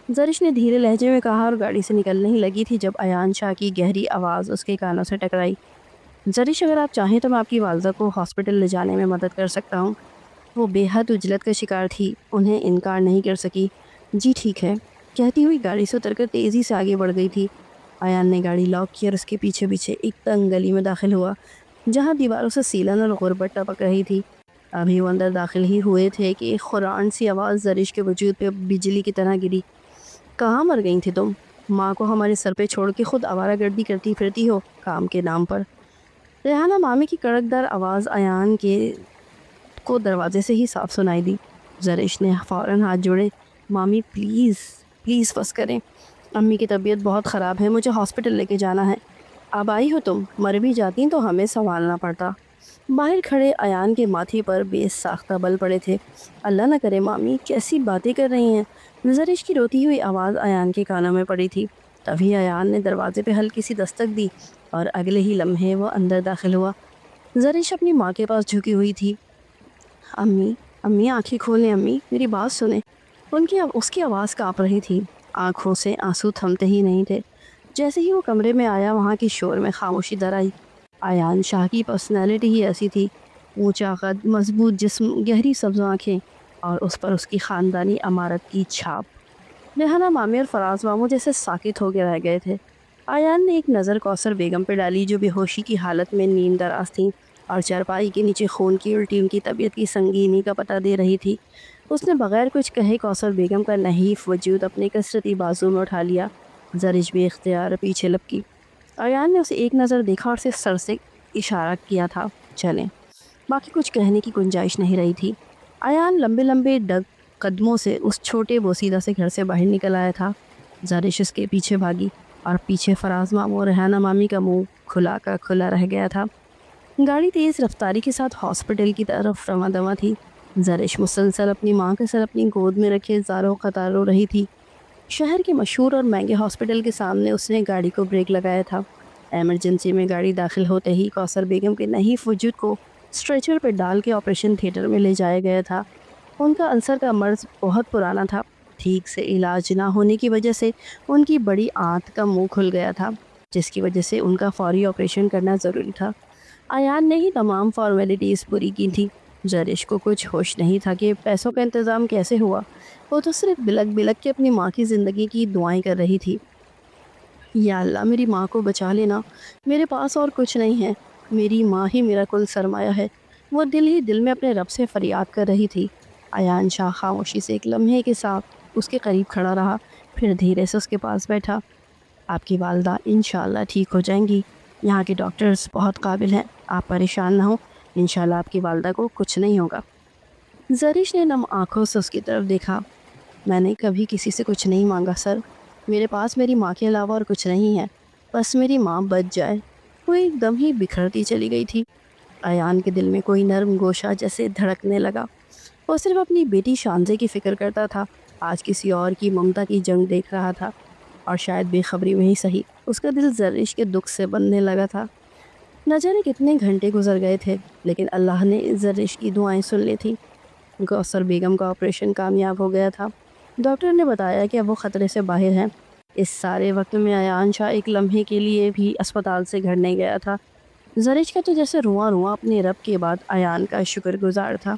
زرش نے دھیرے لہجے میں کہا اور گاڑی سے نکلنے ہی لگی تھی جب ایان شاہ کی گہری آواز اس کے کانوں سے ٹکرائی۔ زرش، اگر آپ چاہیں تو میں آپ کی والدہ کو ہاسپٹل لے جانے میں مدد کر سکتا ہوں۔ وہ بے حد اجلت کا شکار تھی، انہیں انکار نہیں کر سکی۔ جی ٹھیک ہے، کہتی ہوئی گاڑی سے اتر کر تیزی سے آگے بڑھ گئی تھی۔ ایان نے گاڑی لاک کی اور اس کے پیچھے پیچھے ایک تنگ گلی میں داخل ہوا، جہاں دیواروں سے سیلن اور غربت ٹپک رہی تھی۔ ابھی وہ اندر داخل ہی ہوئے تھے کہ ایک خران سی آواز زرش کے وجود پہ بجلی کی طرح گری۔ کہاں مر گئی تھی تم؟ ماں کو ہمارے سر پہ چھوڑ کے خود آوارہ گردی کرتی پھرتی ہو کام کے نام پر۔ ریحانہ مامی کی کڑکدار آواز ایان کے کو دروازے سے ہی صاف سنائی دی۔ زرش نے فوراً ہاتھ جوڑے۔ مامی پلیز پلیز بس کریں، امی کی طبیعت بہت خراب ہے، مجھے ہاسپٹل لے کے جانا ہے۔ اب آئی ہو تم، مر بھی جاتی تو ہمیں سنبھالنا پڑتا۔ باہر کھڑے ایان کے ماتھے پر بے ساختہ بل پڑے تھے۔ اللہ نہ کرے مامی، کیسی باتیں کر رہی ہیں؟ زرش کی روتی ہوئی آواز ایان کے کانوں میں پڑی تھی۔ تبھی ایان نے دروازے پہ ہلکی سی دستک دی اور اگلے ہی لمحے وہ اندر داخل ہوا۔ زرش اپنی ماں کے پاس جھکی ہوئی تھی۔ امی امی آنکھیں کھولیں، امی میری بات سنیں۔ اس کی آواز کانپ رہی تھی، آنکھوں سے آنسو تھمتے ہی نہیں تھے۔ جیسے ہی وہ کمرے میں آیا، وہاں کی شور میں خاموشی در آئی۔ ایان شاہ کی پرسنالٹی ہی ایسی تھی، اونچا قد، مضبوط جسم، گہری سبز آنکھیں اور اس پر اس کی خاندانی عمارت کی چھاپ۔ ریحانہ مامی اور فراز ماموں جیسے ساکت ہو کے رہ گئے تھے۔ ایان نے ایک نظر کوثر بیگم پہ ڈالی جو بے ہوشی کی حالت میں نیم دراز تھیں اور چارپائی کے نیچے خون کی الٹی ان کی طبیعت کی سنگینی کا پتہ دے رہی تھی۔ اس نے بغیر کچھ کہے کوثر بیگم کا نحیف وجود اپنے کثرتی بازو میں اٹھا لیا۔ زرش بے اختیار پیچھے لپکی۔ ایان نے اسے ایک نظر دیکھا اور صرف سر سے اشارہ کیا تھا، چلیں۔ باقی کچھ کہنے کی گنجائش نہیں رہی تھی۔ ایان لمبے لمبے قدموں سے اس چھوٹے بوسیدہ سے گھر سے باہر نکل آیا تھا۔ زرش اس کے پیچھے بھاگی اور پیچھے فراز ماموں اور ریحانہ مامی کا منہ کھلا کا کھلا رہ گیا تھا۔ گاڑی تیز رفتاری کے ساتھ ہاسپٹل کی طرف رواں دواں تھی۔ زرش مسلسل اپنی ماں کے سر اپنی گود میں رکھے زاروں قطار رو رہی تھی۔ شہر کے مشہور اور مہنگے ہاسپٹل کے سامنے اس نے گاڑی کو بریک لگایا تھا۔ ایمرجنسی میں گاڑی داخل ہوتے ہی کوثر بیگم کے نحیف وجود کو اسٹریچر پہ ڈال کے آپریشن تھیٹر میں لے جایا گیا تھا۔ ان کا السر کا مرض بہت پرانا تھا، ٹھیک سے علاج نہ ہونے کی وجہ سے ان کی بڑی آنت کا منہ کھل گیا تھا، جس کی وجہ سے ان کا فوری آپریشن کرنا ضروری تھا۔ ایان نے ہی تمام فارمیلٹیز پوری کی تھی۔ زرش کو کچھ ہوش نہیں تھا کہ پیسوں کا انتظام کیسے ہوا۔ وہ تو صرف بلک بلک کے اپنی ماں کی زندگی کی دعائیں کر رہی تھی۔ یا اللہ میری ماں کو بچا لینا، میرے پاس اور کچھ نہیں ہے، میری ماں ہی میرا کل سرمایہ ہے، وہ دل ہی دل میں اپنے رب سے فریاد کر رہی تھی۔ ایان شاہ خاموشی سے ایک لمحے کے ساتھ اس کے قریب کھڑا رہا، پھر دھیرے سے اس کے پاس بیٹھا۔ آپ کی والدہ انشاءاللہ ٹھیک ہو جائیں گی، یہاں کے ڈاکٹرز بہت قابل ہیں، آپ پریشان نہ ہوں، انشاءاللہ آپ کی والدہ کو کچھ نہیں ہوگا۔ زرش نے نم آنکھوں سے اس کی طرف دیکھا۔ میں نے کبھی کسی سے کچھ نہیں مانگا سر، میرے پاس میری ماں کے علاوہ اور کچھ نہیں ہے، بس میری ماں بچ جائے۔ وہ ایک دم ہی بکھرتی چلی گئی تھی۔ ایان کے دل میں کوئی نرم گوشہ جیسے دھڑکنے لگا۔ وہ صرف اپنی بیٹی شانزے کی فکر کرتا تھا، آج کسی اور کی ممتا کی جنگ دیکھ رہا تھا، اور شاید بے خبری میں ہی صحیح اس کا دل زرش کے دکھ سے بننے لگا تھا۔ نہ جانے کتنے گھنٹے گزر گئے تھے، لیکن اللہ نے زرش کی دعائیں سن لی تھیں۔ کوثر بیگم کا آپریشن کامیاب ہو گیا تھا۔ ڈاکٹر نے بتایا کہ اب وہ خطرے سے باہر ہیں۔ اس سارے وقت میں ایان شاہ ایک لمحے کے لیے بھی اسپتال سے گھر نہیں گیا تھا۔ زرش کا تو جیسے رواں رواں اپنے رب کے بعد ایان کا شکر گزار تھا۔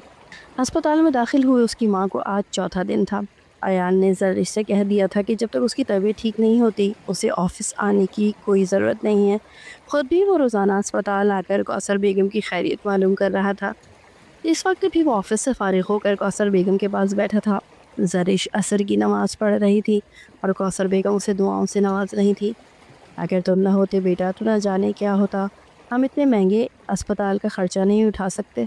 ہسپتال میں داخل ہوئے اس کی ماں کو آج چوتھا دن تھا۔ ایان نے زرش سے کہہ دیا تھا کہ جب تک اس کی طبیعت ٹھیک نہیں ہوتی اسے آفس آنے کی کوئی ضرورت نہیں ہے۔ خود بھی وہ روزانہ اسپتال آ کر کوثر بیگم کی خیریت معلوم کر رہا تھا۔ اس وقت بھی وہ آفس سے فارغ ہو کر کوثر بیگم کے پاس بیٹھا تھا۔ زرش عصر کی نماز پڑھ رہی تھی اور کوثر بیگم اسے دعاؤں سے نواز رہی تھی۔ اگر تم نہ ہوتے بیٹا تو نہ جانے کیا ہوتا، ہم اتنے مہنگے اسپتال کا خرچہ نہیں اٹھا سکتے۔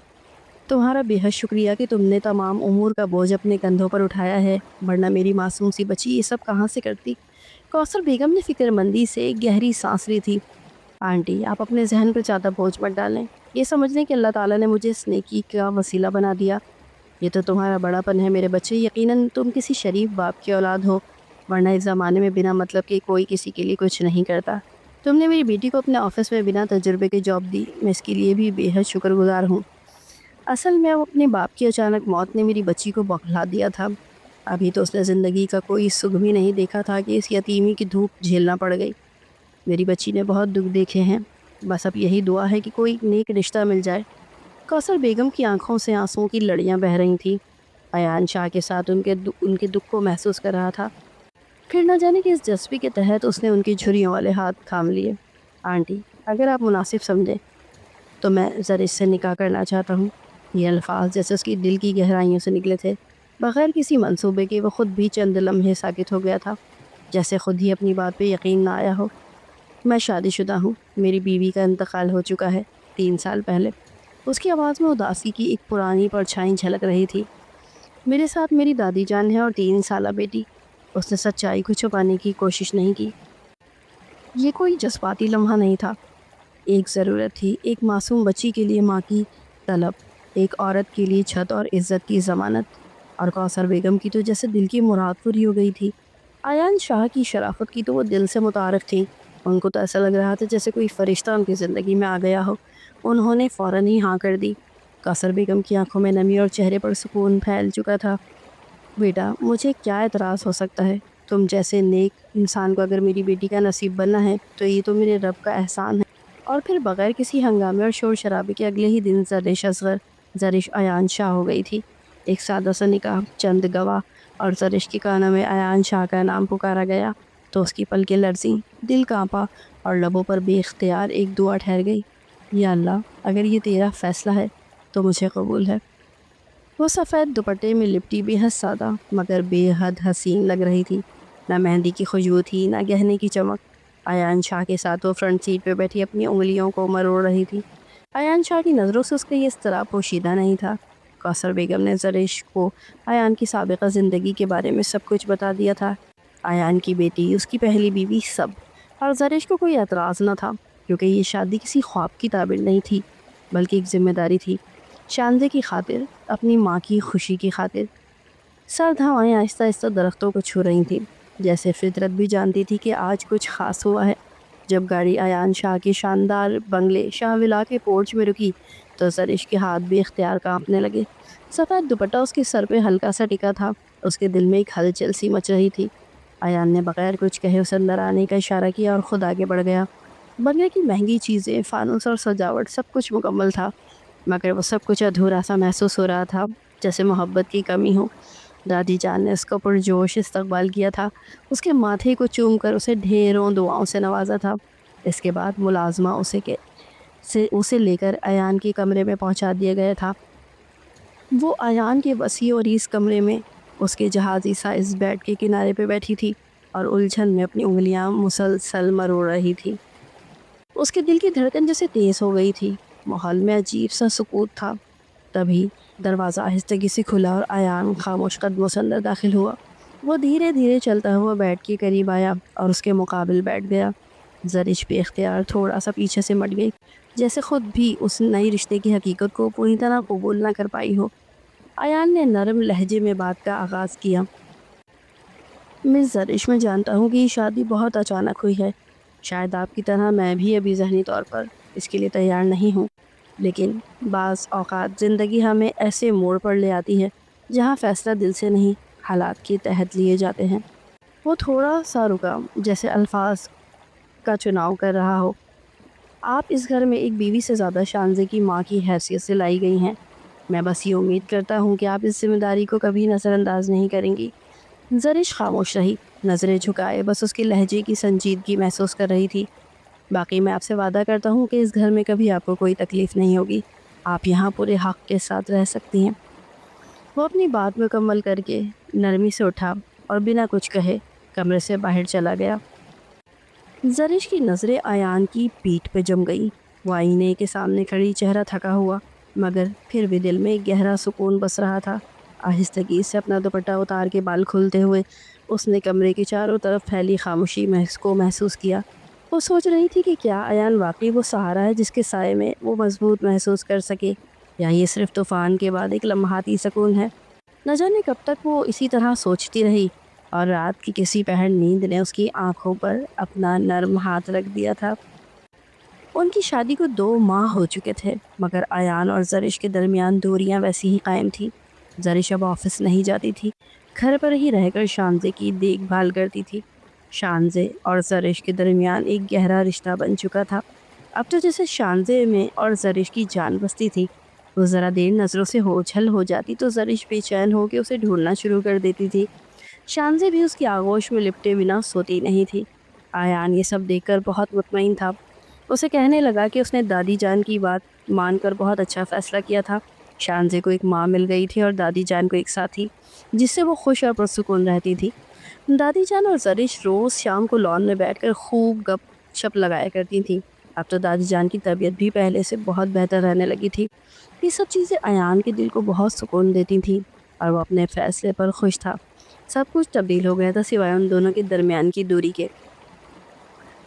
تمہارا بے حد شکریہ کہ تم نے تمام امور کا بوجھ اپنے کندھوں پر اٹھایا ہے، ورنہ میری معصوم سی بچی یہ سب کہاں سے کرتی۔ کوثر بیگم نے فکر مندی سے گہری سانس لی تھی۔ آنٹی، آپ اپنے ذہن پر زیادہ بوجھ مت ڈالیں، یہ سمجھ لیں کہ اللہ تعالیٰ نے مجھے اس نیکی کا وسیلہ بنا دیا۔ یہ تو تمہارا بڑا پن ہے میرے بچے، یقیناً تم کسی شریف باپ کی اولاد ہو، ورنہ اس زمانے میں بنا مطلب کہ کوئی کسی کے لیے کچھ نہیں کرتا۔ تم نے میری بیٹی کو اپنے آفس میں بنا تجربے کے جاب دی، میں اس کے لیے بھی بے حد شکر گزار ہوں۔ اصل میں وہ اپنے باپ کی اچانک موت نے میری بچی کو بوکھلا دیا تھا۔ ابھی تو اس نے زندگی کا کوئی سکھ بھی نہیں دیکھا تھا کہ اس یتیمی کی دھوپ جھیلنا پڑ گئی۔ میری بچی نے بہت دکھ دیکھے ہیں، بس اب یہی دعا ہے کہ کوئی نیک رشتہ مل جائے۔ کوثر بیگم کی آنکھوں سے آنسوں کی لڑیاں بہہ رہی تھیں۔ ایان شاہ کے ساتھ ان کے دکھ کو محسوس کر رہا تھا۔ پھر نہ جانے کہ اس جذبے کے تحت اس نے ان کی جھریوں والے ہاتھ تھام لیے۔ آنٹی، اگر آپ مناسب سمجھیں تو میں زرش سے نکاح کرنا چاہتا ہوں۔ یہ الفاظ جیسے اس کی دل کی گہرائیوں سے نکلے تھے۔ بغیر کسی منصوبے کے وہ خود بھی چند لمحے ساکت ہو گیا تھا، جیسے خود ہی اپنی بات پہ یقین نہ آیا ہو۔ میں شادی شدہ ہوں، میری بیوی کا انتقال ہو چکا ہے 3 سال پہلے۔ اس کی آواز میں اداسی کی ایک پرانی پرچھائی جھلک رہی تھی۔ میرے ساتھ میری دادی جان ہے اور 3 سالہ بیٹی۔ اس نے سچائی کو چھپانے کی کوشش نہیں کی۔ یہ کوئی جذباتی لمحہ نہیں تھا، ایک ضرورت تھی، ایک معصوم بچی کے لیے ماں کی طلب، ایک عورت کے لیے چھت اور عزت کی ضمانت۔ اور کوثر بیگم کی تو جیسے دل کی مراد پوری ہو گئی تھی۔ ایان شاہ کی شرافت کی تو وہ دل سے متعارف تھی۔ ان کو تو ایسا لگ رہا تھا جیسے کوئی فرشتہ ان کی زندگی میں آ گیا ہو۔ انہوں نے فوراً ہی ہاں کر دی۔ کوثر بیگم کی آنکھوں میں نمی اور چہرے پر سکون پھیل چکا تھا۔ بیٹا، مجھے کیا اعتراض ہو سکتا ہے؟ تم جیسے نیک انسان کو اگر میری بیٹی کا نصیب بننا ہے تو یہ تو میرے رب کا احسان ہے۔ اور پھر بغیر کسی ہنگامے اور شور شرابے کے اگلے ہی دن زرش ایان شاہ ہو گئی تھی۔ ایک سادہ سا نکاح، چند گواہ، اور زرش کے کانوں میں ایان شاہ کا نام پکارا گیا تو اس کی پلکیں لرزیں، دل کانپا اور لبوں پر بے اختیار ایک دعا ٹھہر گئی۔ یا اللہ، اگر یہ تیرا فیصلہ ہے تو مجھے قبول ہے۔ وہ سفید دوپٹے میں لپٹی بے حد سادہ مگر بے حد حسین لگ رہی تھی۔ نہ مہندی کی خوشبو تھی، نہ گہنے کی چمک۔ ایان شاہ کے ساتھ وہ فرنٹ سیٹ پہ بیٹھی اپنی انگلیوں کو مروڑ رہی تھی۔ ایان شاہ کی نظروں سے اس کا یہ اضطراب پوشیدہ نہیں تھا۔ کوثر بیگم نے زرش کو ایان کی سابقہ زندگی کے بارے میں سب کچھ بتا دیا تھا، ایان کی بیٹی، اس کی پہلی بیوی، سب۔ اور زرش کو کوئی اعتراض نہ تھا، کیونکہ یہ شادی کسی خواب کی تعبیر نہیں تھی بلکہ ایک ذمہ داری تھی، شانزے کی خاطر، اپنی ماں کی خوشی کی خاطر۔ سرد ہوائیں آہستہ آہستہ درختوں کو چھو رہی تھیں، جیسے فطرت بھی جانتی تھی کہ آج کچھ خاص ہوا ہے۔ جب گاڑی ایان شاہ کے شاندار بنگلے شاہ ولا کے پورچ میں رکی تو زرش کے ہاتھ بھی اختیار کانپنے لگے۔ سفید دوپٹہ اس کے سر پہ ہلکا سا ٹکا تھا، اس کے دل میں ایک ہلچل سی مچ رہی تھی۔ ایان نے بغیر کچھ کہے اسے اندر آنے کا اشارہ کیا اور خود آگے بڑھ گیا۔ بنگلے کی مہنگی چیزیں، فانوس اور سجاوٹ، سب کچھ مکمل تھا، مگر وہ سب کچھ ادھورا سا محسوس ہو رہا تھا، جیسے محبت کی کمی ہو۔ دادی جان نے اس کا پرجوش استقبال کیا تھا، اس کے ماتھے کو چوم کر اسے ڈھیروں دعاؤں سے نوازا تھا۔ اس کے بعد ملازمہ اسے لے کر ایان کے کمرے میں پہنچا دیا گیا تھا۔ وہ ایان کے وسیع اور اس کمرے میں اس کے جہازی سائز بیڈ کے کنارے پہ بیٹھی تھی اور الجھن میں اپنی انگلیاں مسلسل مروڑ رہی تھی۔ اس کے دل کی دھڑکن جیسے تیز ہو گئی تھی۔ ماحول میں عجیب سا سکوت تھا۔ تبھی دروازہ آہستگی سے کھلا اور ایان خاموش قدموں سے اندر داخل ہوا۔ وہ دھیرے دھیرے چلتا ہوا بیڈ کے قریب آیا اور اس کے مقابل بیٹھ گیا۔ زرش بے اختیار تھوڑا سا پیچھے سے مٹ گئی، جیسے خود بھی اس نئی رشتے کی حقیقت کو پوری طرح قبول نہ کر پائی ہو۔ ایان نے نرم لہجے میں بات کا آغاز کیا۔ مس زرش، میں جانتا ہوں کہ یہ شادی بہت اچانک ہوئی ہے۔ شاید آپ کی طرح میں بھی ابھی ذہنی طور پر اس کے لیے تیار نہیں ہوں، لیکن بعض اوقات زندگی ہمیں ایسے موڑ پر لے آتی ہے جہاں فیصلہ دل سے نہیں، حالات کے تحت لیے جاتے ہیں۔ وہ تھوڑا سا رکا، جیسے الفاظ کا چناؤ کر رہا ہو۔ آپ اس گھر میں ایک بیوی سے زیادہ شانزے کی ماں کی حیثیت سے لائی گئی ہیں۔ میں بس یہ امید کرتا ہوں کہ آپ اس ذمہ داری کو کبھی نظر انداز نہیں کریں گی۔ زرش خاموش رہی، نظریں جھکائے بس اس کے لہجے کی سنجیدگی محسوس کر رہی تھی۔ باقی میں آپ سے وعدہ کرتا ہوں کہ اس گھر میں کبھی آپ کو کوئی تکلیف نہیں ہوگی۔ آپ یہاں پورے حق کے ساتھ رہ سکتی ہیں۔ وہ اپنی بات مکمل کر کے نرمی سے اٹھا اور بنا کچھ کہے کمرے سے باہر چلا گیا۔ زرش کی نظریں ایان کی پیٹھ پہ جم گئی۔ وہ آئینے کے سامنے کھڑی، چہرہ تھکا ہوا، مگر پھر بھی دل میں ایک گہرا سکون بس رہا تھا۔ آہستگی سے اپنا دوپٹہ اتار کے بال کھولتے ہوئے اس نے کمرے کی چاروں طرف پھیلی خاموشی کو محسوس کیا۔ وہ سوچ رہی تھی کہ کیا ایان واقعی وہ سہارا ہے جس کے سائے میں وہ مضبوط محسوس کر سکے، یا یہ صرف طوفان کے بعد ایک لمحاتی سکون ہے۔ نہ جانے کب تک وہ اسی طرح سوچتی رہی، اور رات کی کسی پہر نیند نے اس کی آنکھوں پر اپنا نرم ہاتھ رکھ دیا تھا۔ ان کی شادی کو 2 ماہ ہو چکے تھے، مگر ایان اور زرش کے درمیان دوریاں ویسی ہی قائم تھیں۔ زرش اب آفس نہیں جاتی تھی، گھر پر ہی رہ کر شانزے کی دیکھ بھال کرتی تھی۔ شانزے اور زرش کے درمیان ایک گہرا رشتہ بن چکا تھا۔ اب تو جیسے شانزے میں اور زرش کی جان بستی تھی۔ وہ ذرا دیر نظروں سے اوجھل ہو جاتی تو زرش بے چین ہو کے اسے ڈھونڈنا شروع کر دیتی تھی۔ شانزے بھی اس کی آغوش میں لپٹے بنا سوتی نہیں تھی۔ ایان یہ سب دیکھ کر بہت مطمئن تھا۔ اسے کہنے لگا کہ اس نے دادی جان کی بات مان کر بہت اچھا فیصلہ کیا تھا۔ شانزے کو ایک ماں مل گئی تھی اور دادی جان کو ایک ساتھی، جس سے وہ خوش اور پرسکون رہتی تھی۔ دادی جان اور زرش روز شام کو لان میں بیٹھ کر خوب گپ شپ لگایا کرتی تھیں۔ اب تو دادی جان کی طبیعت بھی پہلے سے بہت بہتر رہنے لگی تھی۔ یہ سب چیزیں ایان کے دل کو بہت سکون دیتی تھیں، اور وہ اپنے فیصلے پر خوش تھا۔ سب کچھ تبدیل ہو گیا تھا سوائے ان دونوں کے درمیان کی دوری کے۔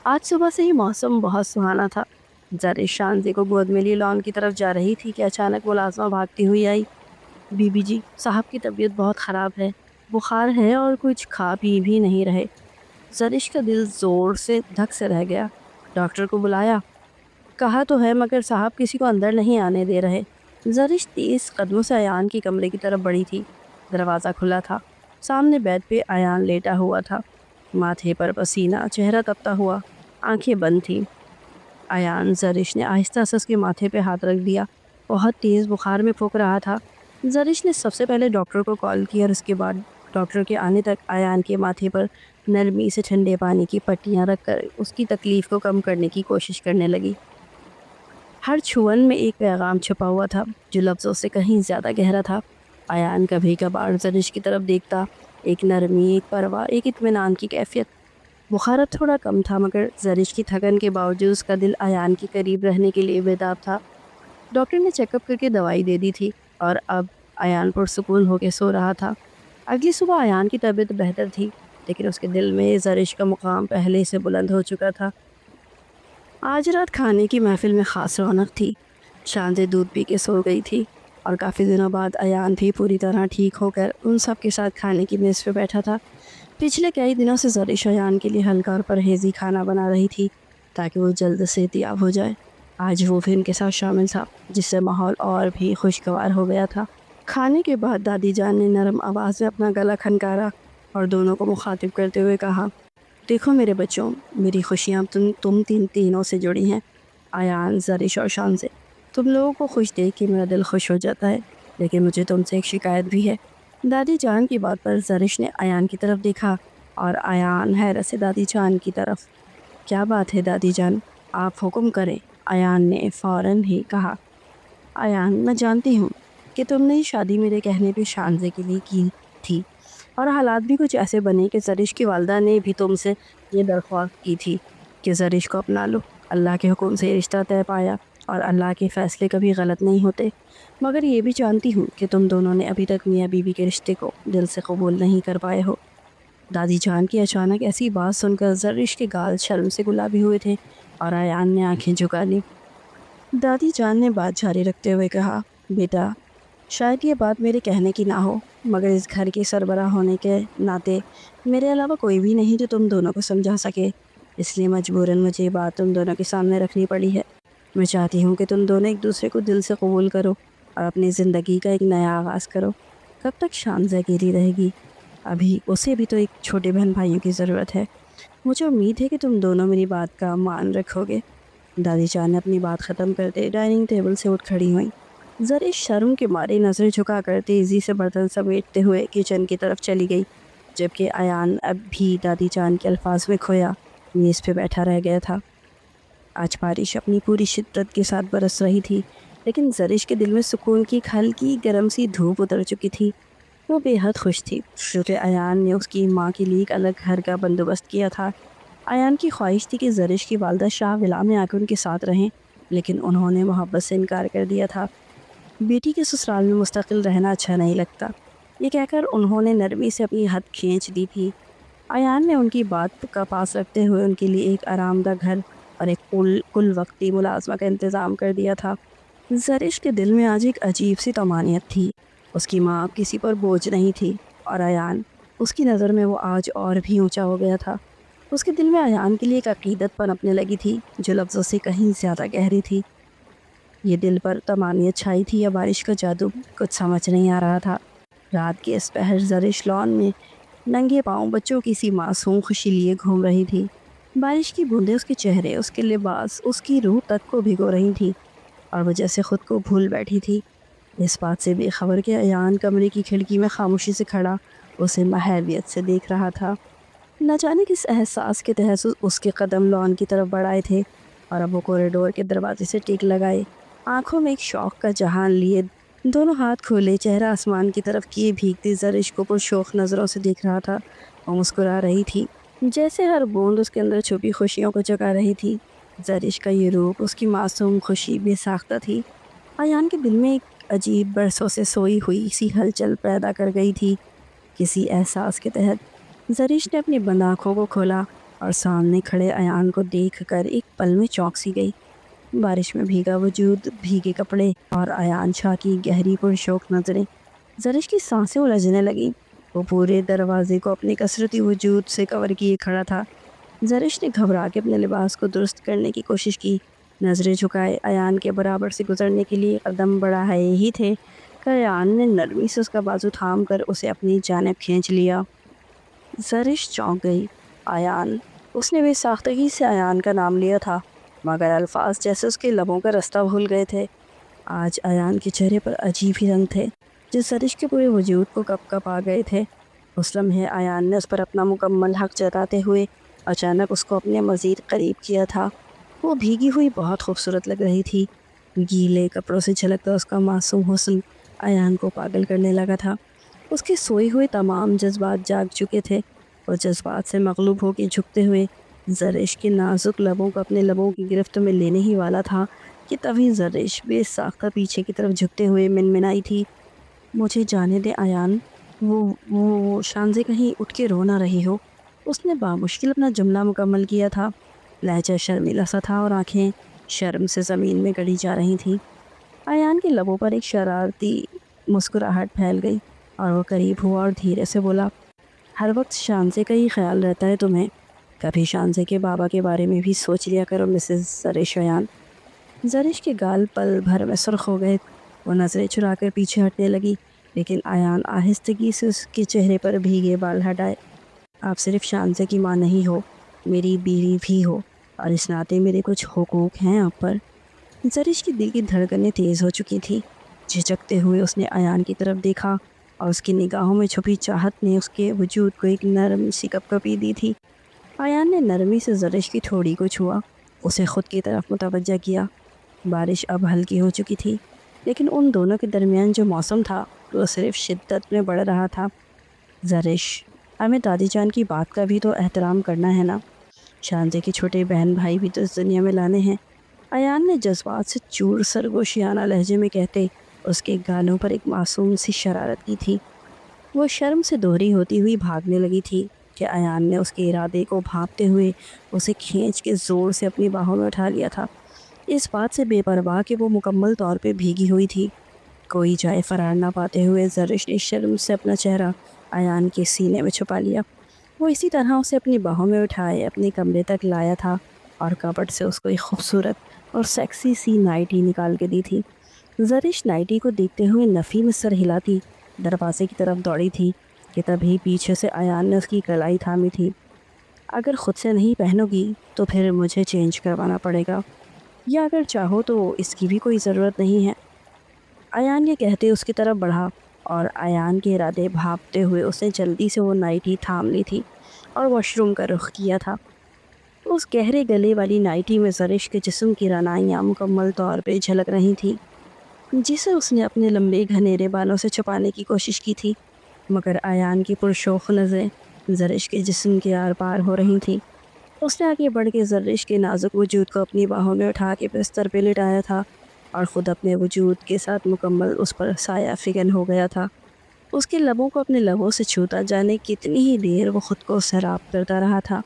آج صبح سے ہی موسم بہت سہانا تھا۔ زرش شانزے کو گود میں لیے لان کی طرف جا رہی تھی کہ اچانک ملازمہ بھاگتی ہوئی آئی۔ بی بی جی، صاحب کی طبیعت بہت خراب ہے، بخار ہے اور کچھ کھا پی بھی نہیں رہے۔ زرش کا دل زور سے دھک سے رہ گیا۔ ڈاکٹر کو بلایا؟ کہا تو ہے، مگر صاحب کسی کو اندر نہیں آنے دے رہے۔ زرش تیز قدموں سے ایان کی کمرے کی طرف بڑھی تھی۔ دروازہ کھلا تھا۔ سامنے بیڈ پہ ایان لیٹا ہوا تھا، ماتھے پر پسینہ، چہرہ تپتا ہوا، آنکھیں بند تھیں۔ ایان، زرش نے آہستہ سے اس کے ماتھے پہ ہاتھ رکھ دیا۔ بہت تیز بخار میں پھونک رہا تھا۔ زرش نے سب سے پہلے ڈاکٹر کو کال کی اور اس کے بعد ڈاکٹر کے آنے تک ایان کے ماتھے پر نرمی سے ٹھنڈے پانی کی پٹیاں رکھ کر اس کی تکلیف کو کم کرنے کی کوشش کرنے لگی۔ ہر چھوئن میں ایک پیغام چھپا ہوا تھا جو لفظوں سے کہیں زیادہ گہرا تھا۔ ایان کبھی کبھار زرش کی طرف دیکھتا، ایک نرمی، ایک پرواہ، ایک اطمینان کی کیفیت۔ بخار اب تھوڑا کم تھا، مگر زرش کی تھکن کے باوجود اس کا دل ایان کے قریب رہنے کے لیے بیتاب تھا۔ ڈاکٹر نے چیک اپ کر کے دوائی دے دی تھی، اور اب ایان پرسکون ہو کے سو رہا تھا۔ اگلی صبح ایان کی طبیعت بہتر تھی، لیکن اس کے دل میں زرش کا مقام پہلے سے بلند ہو چکا تھا۔ آج رات کھانے کی محفل میں خاص رونق تھی۔ شانزے دودھ پی کے سو گئی تھی، اور کافی دنوں بعد ایان بھی پوری طرح ٹھیک ہو کر ان سب کے ساتھ کھانے کی میز پہ بیٹھا تھا۔ پچھلے کئی دنوں سے زرش ایان کے لیے ہلکا اور پرہیزی کھانا بنا رہی تھی تاکہ وہ جلد صحتیاب ہو جائے۔ آج وہ بھی ان کے ساتھ شامل تھا، جس سے ماحول اور بھی خوشگوار ہو گیا تھا۔ کھانے کے بعد دادی جان نے نرم آواز میں اپنا گلا کھنکارا اور دونوں کو مخاطب کرتے ہوئے کہا، دیکھو میرے بچوں، میری خوشیاں تم تینوں سے جڑی ہیں، ایان، زرش اور شانزے۔ تم لوگوں کو خوش دیکھ کے میرا دل خوش ہو جاتا ہے، لیکن مجھے تم سے ایک شکایت بھی ہے۔ دادی جان کی بات پر زرش نے ایان کی طرف دیکھا، اور ایان حیرت سے دادی جان کی طرف۔ کیا بات ہے دادی جان، آپ حکم کریں، ایان نے فوراً ہی کہا۔ ایان، میں جانتی ہوں کہ تم نے شادی میرے کہنے پہ شانزے کے لیے کی تھی، اور حالات بھی کچھ ایسے بنے کہ زرش کی والدہ نے بھی تم سے یہ درخواست کی تھی کہ زرش کو اپنا لو۔ اللہ کے حکم سے یہ رشتہ طے پایا، اور اللہ کے فیصلے کبھی غلط نہیں ہوتے۔ مگر یہ بھی جانتی ہوں کہ تم دونوں نے ابھی تک میاں بیوی کے رشتے کو دل سے قبول نہیں کر پائے ہو۔ دادی جان کی اچانک ایسی بات سن کر زرش کے گال شرم سے گلابی ہوئے تھے اور ایان نے آنکھیں جھکا لی۔ دادی جان نے بات جاری رکھتے ہوئے کہا، بیٹا شاید یہ بات میرے کہنے کی نہ ہو، مگر اس گھر کے سربراہ ہونے کے ناطے میرے علاوہ کوئی بھی نہیں جو تم دونوں کو سمجھا سکے، اس لیے مجبوراً مجھے یہ بات تم دونوں کے سامنے رکھنی پڑی ہے۔ میں چاہتی ہوں کہ تم دونوں ایک دوسرے کو دل سے قبول کرو اور اپنی زندگی کا ایک نیا آغاز کرو۔ کب تک شانزہ اکیلی رہے گی؟ ابھی اسے بھی تو ایک چھوٹے بہن بھائیوں کی ضرورت ہے۔ مجھے امید ہے کہ تم دونوں میری بات کا مان رکھو گے۔ دادی جان نے اپنی بات ختم کرتے ڈائننگ ٹیبل سے اٹھ کھڑی ہوئیں۔ ذرا شرم کے مارے نظر جھکا کر تیزی سے برتن سمیٹتے ہوئے کچن کی طرف چلی گئی، جبکہ ایان اب بھی دادی جان کے الفاظ میں کھویا میز پہ بیٹھا رہ گیا تھا۔ آج بارش اپنی پوری شدت کے ساتھ برس رہی تھی، لیکن زرش کے دل میں سکون کی ایک ہلکی گرم سی دھوپ اتر چکی تھی۔ وہ بے حد خوش تھی کیونکہ ایان نے اس کی ماں کے لیے ایک الگ گھر کا بندوبست کیا تھا۔ ایان کی خواہش تھی کہ زرش کی والدہ شاہ ولا میں آ کے ان کے ساتھ رہیں، لیکن انہوں نے محبت سے انکار کر دیا تھا۔ بیٹی کے سسرال میں مستقل رہنا اچھا نہیں لگتا، یہ کہہ کر انہوں نے نرمی سے اپنی حد کھینچ دی تھی۔ ایان نے ان کی بات کا پاس رکھتے ہوئے ان کے لیے ایک آرام دہ گھر اور ایک کل وقتی ملازمہ کا انتظام کر دیا تھا۔ زرش کے دل میں آج ایک عجیب سی طمانینت تھی۔ اس کی ماں اب کسی پر بوجھ نہیں تھی، اور ایان اس کی نظر میں وہ آج اور بھی اونچا ہو گیا تھا۔ اس کے دل میں ایان کے لیے ایک عقیدت پنپنے لگی تھی جو لفظوں سے کہیں زیادہ گہری تھی۔ یہ دل پر طمانینت چھائی تھی یا بارش کا جادو، کچھ سمجھ نہیں آ رہا تھا۔ رات کے اس پہر زرش لان میں ننگے پاؤں بچوں کی سی معصوم خوشی لیے گھوم رہی تھی۔ بارش کی بوندیں اس کے چہرے، اس کے لباس، اس کی روح تک کو بھگو رہی تھی، اور وہ جیسے خود کو بھول بیٹھی تھی، اس بات سے بے خبر کہ ایان کمرے کی کھڑکی میں خاموشی سے کھڑا اسے محبت سے دیکھ رہا تھا۔ نہ جانے کس احساس کے تحت اس کے قدم لان کی طرف بڑھائے تھے، اور اب وہ کوریڈور کے دروازے سے ٹیک لگائے، آنکھوں میں ایک شوق کا جہان لیے، دونوں ہاتھ کھولے، چہرہ آسمان کی طرف کیے بھیگتی زرش کو پرشوق نظروں سے دیکھ رہا تھا۔ وہ مسکرا رہی تھی، جیسے ہر بوند اس کے اندر چھپی خوشیوں کو جگا رہی تھی۔ زرش کا یہ روپ، اس کی معصوم خوشی بے ساختہ تھی۔ ایان کے دل میں ایک عجیب برسوں سے سوئی ہوئی سی ہلچل پیدا کر گئی تھی۔ کسی احساس کے تحت زرش نے اپنی بند آنکھوں کو کھولا اور سامنے کھڑے ایان کو دیکھ کر ایک پل میں چونک سی گئی۔ بارش میں بھیگا وجود، بھیگے کپڑے اور ایان شاہ کی گہری پرشوق نظریں، زرش کی سانسیں الجھنے لگیں۔ وہ پورے دروازے کو اپنے کثرتی وجود سے کور کیے کھڑا تھا۔ زرش نے گھبرا کے اپنے لباس کو درست کرنے کی کوشش کی، نظریں جھکائے ایان کے برابر سے گزرنے کے لیے قدم بڑھائے ہی تھے کہ ایان نے نرمی سے اس کا بازو تھام کر اسے اپنی جانب کھینچ لیا۔ زرش چونک گئی۔ ایان، اس نے بے ساختگی سے ایان کا نام لیا تھا، مگر الفاظ جیسے اس کے لبوں کا رستہ بھول گئے تھے۔ آج ایان کے چہرے پر عجیب ہی رنگ تھے جو زرش کے پورے وجود کو کپ کپ آ گئے تھے۔ اس لمحے ایان نے اس پر اپنا مکمل حق جتاتے ہوئے اچانک اس کو اپنے مزید قریب کیا تھا۔ وہ بھیگی ہوئی بہت خوبصورت لگ رہی تھی۔ گیلے کپڑوں سے جھلکتا اس کا معصوم حسن ایان کو پاگل کرنے لگا تھا۔ اس کے سوئے ہوئے تمام جذبات جاگ چکے تھے، اور جذبات سے مغلوب ہو کے جھکتے ہوئے زرش کے نازک لبوں کو اپنے لبوں کی گرفت میں لینے ہی والا تھا کہ تبھی زرش بے ساختہ پیچھے کی طرف جھکتے ہوئے منمنائی تھی، مجھے جانے دے ایان، وہ شانزے کہیں اٹھ کے رو نہ رہی ہو۔ اس نے بامشکل اپنا جملہ مکمل کیا تھا، لہجہ شرمیلا سا تھا اور آنکھیں شرم سے زمین میں گڑی جا رہی تھیں۔ ایان کے لبوں پر ایک شرارتی مسکراہٹ پھیل گئی اور وہ قریب ہوا اور دھیرے سے بولا، ہر وقت شانزے کا ہی خیال رہتا ہے تمہیں؟ کبھی شانزے کے بابا کے بارے میں بھی سوچ لیا کرو مسز زرش ایان۔ زرش کے گال پل بھر میں سرخ ہو گئے، وہ نظریں چرا کر پیچھے ہٹنے لگی، لیکن ایان آہستگی سے اس کے چہرے پر بھیگے بال ہٹائے۔ آپ صرف شانزے کی ماں نہیں ہو، میری بیوی بھی ہو، اور اس ناطے میرے کچھ حقوق ہیں آپ پر۔ زرش کی دل کی دھڑکنیں تیز ہو چکی تھیں۔ جھجکتے ہوئے اس نے ایان کی طرف دیکھا، اور اس کی نگاہوں میں چھپی چاہت نے اس کے وجود کو ایک نرم سی کپکپی دی تھی۔ ایان نے نرمی سے زرش کی ٹھوڑی کو چھوا، اسے خود کی طرف متوجہ کیا۔ بارش اب ہلکی ہو چکی تھی، لیکن ان دونوں کے درمیان جو موسم تھا وہ صرف شدت میں بڑھ رہا تھا۔ زرش، ہمیں دادی جان کی بات کا بھی تو احترام کرنا ہے نا، شانزے کے چھوٹے بہن بھائی بھی تو اس دنیا میں لانے ہیں، ایان نے جذبات سے چور سرگوشیانہ لہجے میں کہتے اس کے گالوں پر ایک معصوم سی شرارت کی تھی۔ وہ شرم سے دوہری ہوتی ہوئی بھاگنے لگی تھی، کہ ایان نے اس کے ارادے کو بھانپتے ہوئے اسے کھینچ کے زور سے اپنی باہوں میں اٹھا لیا تھا، اس بات سے بے پرواہ کہ وہ مکمل طور پہ بھیگی ہوئی تھی۔ کوئی جائے فرار نہ پاتے ہوئے زرش نے شرم سے اپنا چہرہ ایان کے سینے میں چھپا لیا۔ وہ اسی طرح اسے اپنی باہوں میں اٹھائے اپنے کمرے تک لایا تھا اور کبٹ سے اس کو ایک خوبصورت اور سیکسی سی نائٹی نکال کے دی تھی۔ زرش نائٹی کو دیکھتے ہوئے نفی میں سر ہلاتی دروازے کی طرف دوڑی تھی کہ تبھی پیچھے سے ایان نے اس کی کلائی تھامی تھی۔ اگر خود سے نہیں پہنو گی تو پھر مجھے چینج کروانا پڑے گا، یا اگر چاہو تو اس کی بھی کوئی ضرورت نہیں ہے۔ ایان یہ کہتے اس کی طرف بڑھا اور ایان کے ارادے بھانپتے ہوئے اس نے جلدی سے وہ نائٹی تھام لی تھی اور واش روم کا رخ کیا تھا۔ اس گہرے گلے والی نائٹی میں زرش کے جسم کی رعنائیاں مکمل طور پہ جھلک رہی تھیں، جسے اس نے اپنے لمبے گھنیرے بالوں سے چھپانے کی کوشش کی تھی، مگر ایان کی پرشوق نظریں زرش کے جسم کے آر پار ہو رہی تھیں۔ اس نے آگے بڑھ کے زرش کے نازک وجود کو اپنی باہوں میں اٹھا کے بستر پہ لٹایا تھا اور خود اپنے وجود کے ساتھ مکمل اس پر سایہ فگن ہو گیا تھا۔ اس کے لبوں کو اپنے لبوں سے چھوتا جانے کتنی ہی دیر وہ خود کو سیراب کرتا رہا تھا۔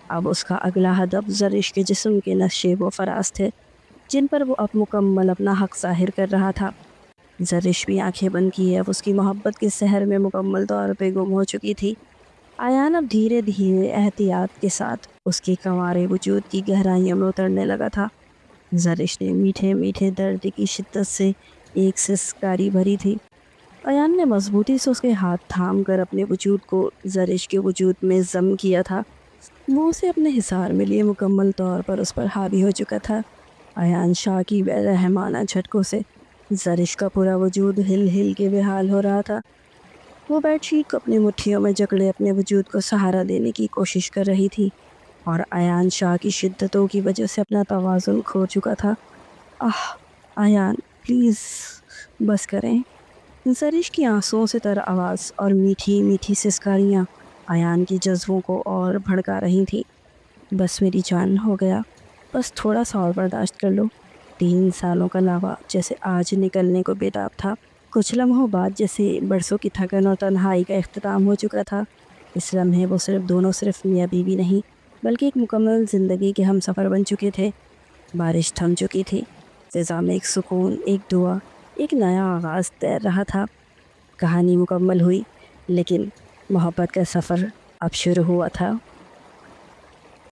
اب اس کا اگلا ہدف زرش کے جسم کے نشیب و فراز تھے، جن پر وہ اب مکمل اپنا حق ظاہر کر رہا تھا۔ زرش بھی آنکھیں بند کیے اب اس کی محبت کے سحر میں مکمل طور پہ گم ہو چکی تھی۔ ایان اب دھیرے دھیرے احتیاط کے ساتھ اس کے کنوارے وجود کی گہرائیوں میں اترنے لگا تھا۔ زرش نے میٹھے میٹھے درد کی شدت سے ایک سسکاری بھری تھی۔ ایان نے مضبوطی سے اس کے ہاتھ تھام کر اپنے وجود کو زرش کے وجود میں ضم کیا تھا۔ وہ اسے اپنے حصار میں لیے مکمل طور پر اس پر حاوی ہو چکا تھا۔ ایان شاہ کی بے رحمانہ جھٹکوں سے زرش کا پورا وجود ہل ہل کے بے حال ہو رہا تھا۔ وہ بیڈ شیٹ کو اپنی مٹھیوں میں جکڑے اپنے وجود کو سہارا دینے کی کوشش کر رہی تھی اور ایان شاہ کی شدتوں کی وجہ سے اپنا توازن کھو چکا تھا۔ ایان پلیز بس کریں۔ زرش کی آنسوؤں سے تر آواز اور میٹھی میٹھی سسکاریاں ایان کی جذبوں کو اور بھڑکا رہی تھیں۔ بس میری جان، ہو گیا، بس تھوڑا سا اور برداشت کر لو۔ 3 سالوں کا لاوا جیسے آج نکلنے کو بےتاب تھا۔ کچھ لمحوں بعد جیسے برسوں کی تھکن اور تنہائی کا اختتام ہو چکا تھا، اس لمحے وہ صرف میاں بیوی نہیں بلکہ ایک مکمل زندگی کے ہم سفر بن چکے تھے۔ بارش تھم چکی تھی، فضا میں ایک سکون، ایک دعا، ایک نیا آغاز تیر رہا تھا۔ کہانی مکمل ہوئی، لیکن محبت کا سفر اب شروع ہوا تھا۔